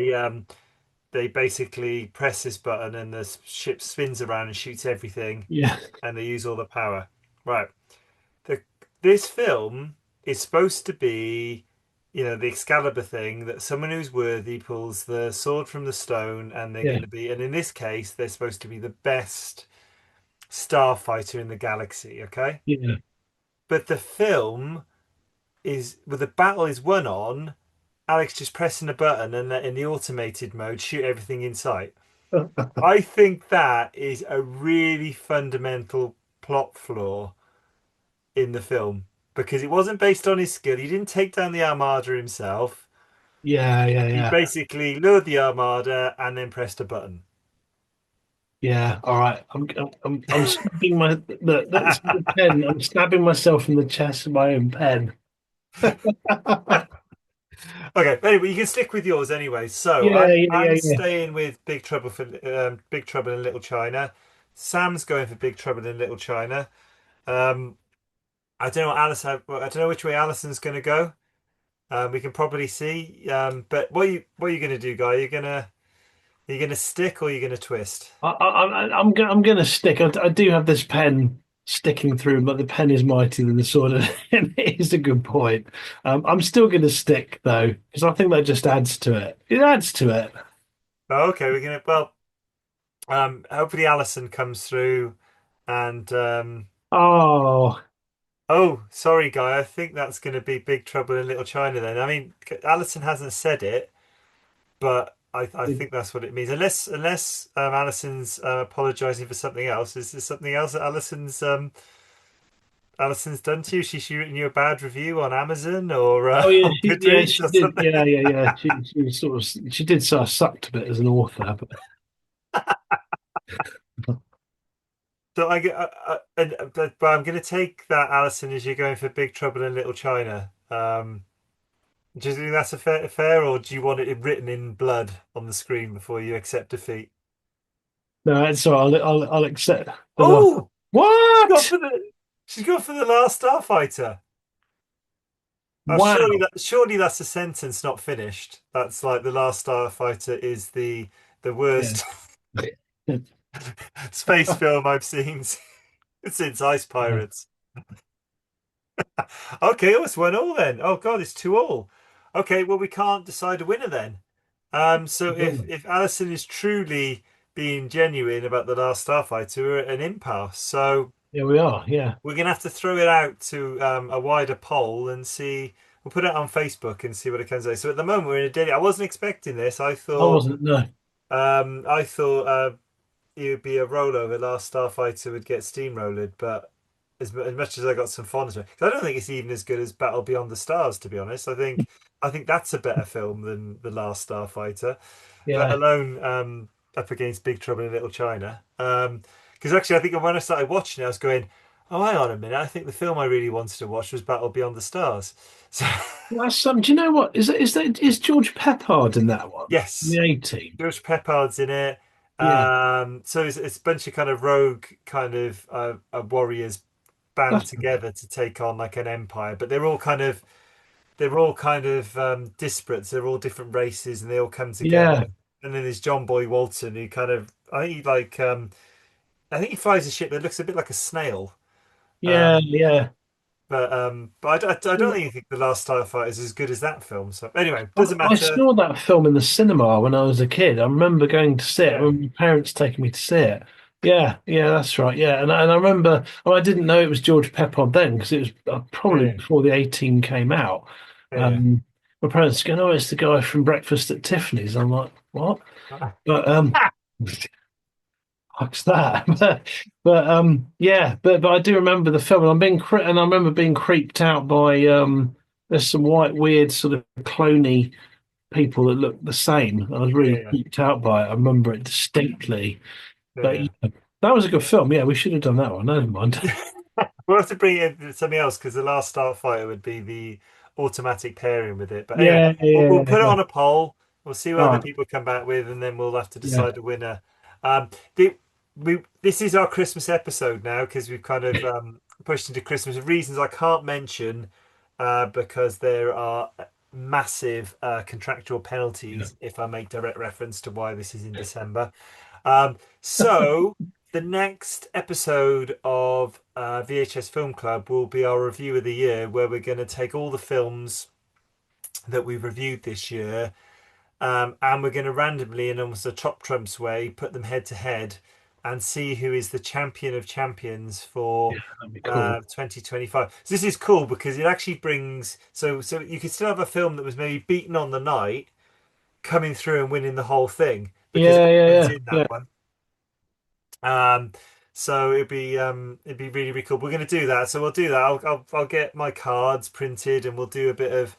they basically press this button and the ship spins around and shoots everything, yeah, and they use all the power. Right. The This film is supposed to be, the Excalibur thing that someone who's worthy pulls the sword from the stone, and they're yeah, going to be, and in this case, they're supposed to be the best starfighter in the galaxy. Okay, yeah. but the film is, with the battle is won on Alex just pressing a button and in the automated mode shoot everything in sight. I think that is a really fundamental plot flaw in the film because it wasn't based on his skill. He didn't take down the Armada himself. Yeah, yeah, He yeah, basically lured the Armada and then pressed a button. yeah. All right, I'm snapping my look. That's the pen. I'm stabbing myself in the chest with my own pen. Okay, but anyway, you can stick with yours anyway. So Yeah, yeah, I'm yeah, yeah. staying with Big Trouble in Little China. Sam's going for Big Trouble in Little China. Um, I don't know what I don't know which way Alison's going to go. We can probably see. But what are you going to do, Guy? Are you gonna stick or are you gonna twist? I'm gonna stick. I do have this pen sticking through, but the pen is mightier than the sword, and it is a good point. I'm still gonna stick though, because I think that just adds to it. It adds to it. Oh, okay, we're gonna well. Hopefully Alison comes through, and Oh, oh, sorry, Guy. I think that's gonna be Big Trouble in Little China. Then I mean, Alison hasn't said it, but I think that's what it means. Unless Alison's apologising for something else. Is there something else that Alison's done to you? She's written you a bad review on Amazon or oh yeah, on Goodreads she or did. something? Yeah, yeah, yeah. She sort of she did. So I sucked a bit as an author, but So but I'm going to take that, Alison, as you're going for Big Trouble in Little China. Do you think that's a fair, or do you want it written in blood on the screen before you accept defeat? No, it's all right. I'll accept the last. Oh, she's gone What? for the she's gone for the Last Starfighter. Oh, Wow. surely that's a sentence not finished. That's like the Last Starfighter is the Yeah. worst space film I've seen since Ice Yeah. Pirates. Okay, oh, it's 1-1 then. Oh God, it's 2-2. Okay, well we can't decide a winner then. So if Alison is truly being genuine about the Last Starfighter, we're at an impasse. So Yeah, we are. Yeah. we're gonna have to throw it out to a wider poll and see. We'll put it on Facebook and see what it comes out. So at the moment we're in a daily. I wasn't expecting this. I wasn't. No. I thought it would be a rollover. Last Starfighter would get steamrolled, but as much as I got some fondness for it, 'cause I don't think it's even as good as Battle Beyond the Stars, to be honest. I think that's a better film than The Last Starfighter, let Yeah. alone up against Big Trouble in Little China. Because actually, I think when I started watching it, I was going, "Oh, hang on a minute! I think the film I really wanted to watch was Battle Beyond the Stars." So, That's some. Do you know what? Is George Peppard in that one? yes, The A Team. George Peppard's in it. Yeah. So it's a bunch of kind of rogue kind of warriors band That's together to take on like an empire, but they're all kind of disparate. They're all different races, and they all come together. yeah. And then there's John Boy Walton, who kind of I think he flies a ship that looks a bit like a snail. Yeah. Um, Yeah. but I don't even think The Last Starfighter is as good as that film. So anyway, I, doesn't I matter. saw that film in the cinema when I was a kid. I remember going to see it Yeah, when my parents taking me to see it. Yeah, yeah, that's right. Yeah, and I remember. Well, I didn't know it was George Peppard then because it was probably yeah, before the A Team came out. yeah. Um, my parents going, "Oh, it's the guy from Breakfast at Tiffany's." I'm like, "What?" But fuck's that? Yeah, but I do remember the film, and and I remember being creeped out by there's some white weird sort of cloney people that look the same. I was really Yeah, creeped out by it. I remember it distinctly. yeah, But yeah. yeah, that was a good film. Yeah, we should have done that one. Never mind. We'll have to bring in something else because The Last Starfighter would be the automatic pairing with it. But anyway, Yeah, we'll yeah, put it yeah. on a poll. We'll see what All other right. people come back with, and then we'll have to Yeah. decide the winner. This is our Christmas episode now because we've kind of pushed into Christmas for reasons I can't mention because there are massive contractual Yeah. penalties if I make direct reference to why this is in December. So the next episode of VHS Film Club will be our review of the year, where we're going to take all the films that we've reviewed this year, and we're going to randomly, in almost a top trumps way, put them head to head and see who is the champion of champions for Yeah, that'd be cool. 2025. So this is cool because it actually brings so you could still have a film that was maybe beaten on the night coming through and winning the whole thing because Yeah, yeah, everyone's yeah, in that yeah. one. Um, so it'd be really, really cool. We're going to do that. So we'll do that. I'll get my cards printed and we'll do a bit of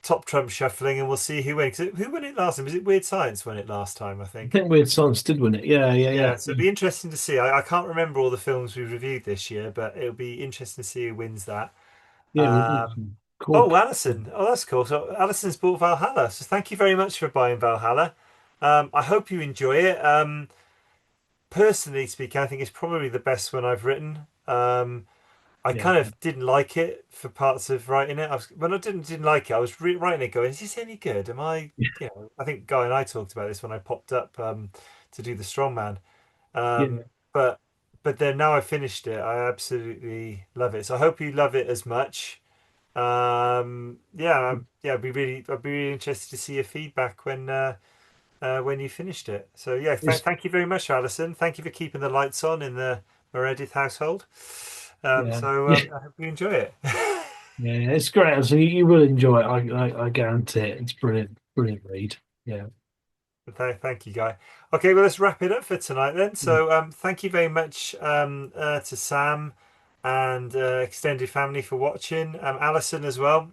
top trump shuffling and we'll see who wins. Who won it last time? Was it Weird Science won it last time? I I think. think Weird Science did win it. Yeah, yeah, Yeah. yeah, So it'd yeah. be interesting to see. I can't remember all the films we've reviewed this year, but it'll be interesting to see who wins that. Yeah, we did Um, some cool. oh, Alison. Oh, that's cool. So Alison's bought Valhalla. So thank you very much for buying Valhalla. I hope you enjoy it. Personally speaking, I think it's probably the best one I've written. I Yeah, kind of didn't like it for parts of writing it. When I didn't like it, I was writing it going, "Is this any good? Am I?" I think Guy and I talked about this when I popped up to do the strongman. yeah. Um, but then now I finished it, I absolutely love it. So I hope you love it as much. Yeah, I'd be really interested to see your feedback when you finished it. So yeah, It's thank you very much, Alison. Thank you for keeping the lights on in the Meredith household. yeah, So yeah, I hope you enjoy it. yeah. It's great. So you will enjoy it. I guarantee it. It's brilliant, brilliant read. Yeah, Thank you, Guy. Okay, well, let's wrap it up for tonight then. yeah, So, thank you very much to Sam and extended family for watching. Alison as well.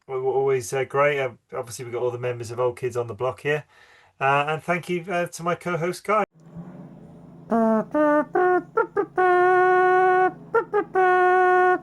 We're always great. Obviously, we've got all the members of Old Kids on the Block here. And thank you to my co-host, Guy. Ba, ba, ba, ba, ba, ba, ba, ba, ba.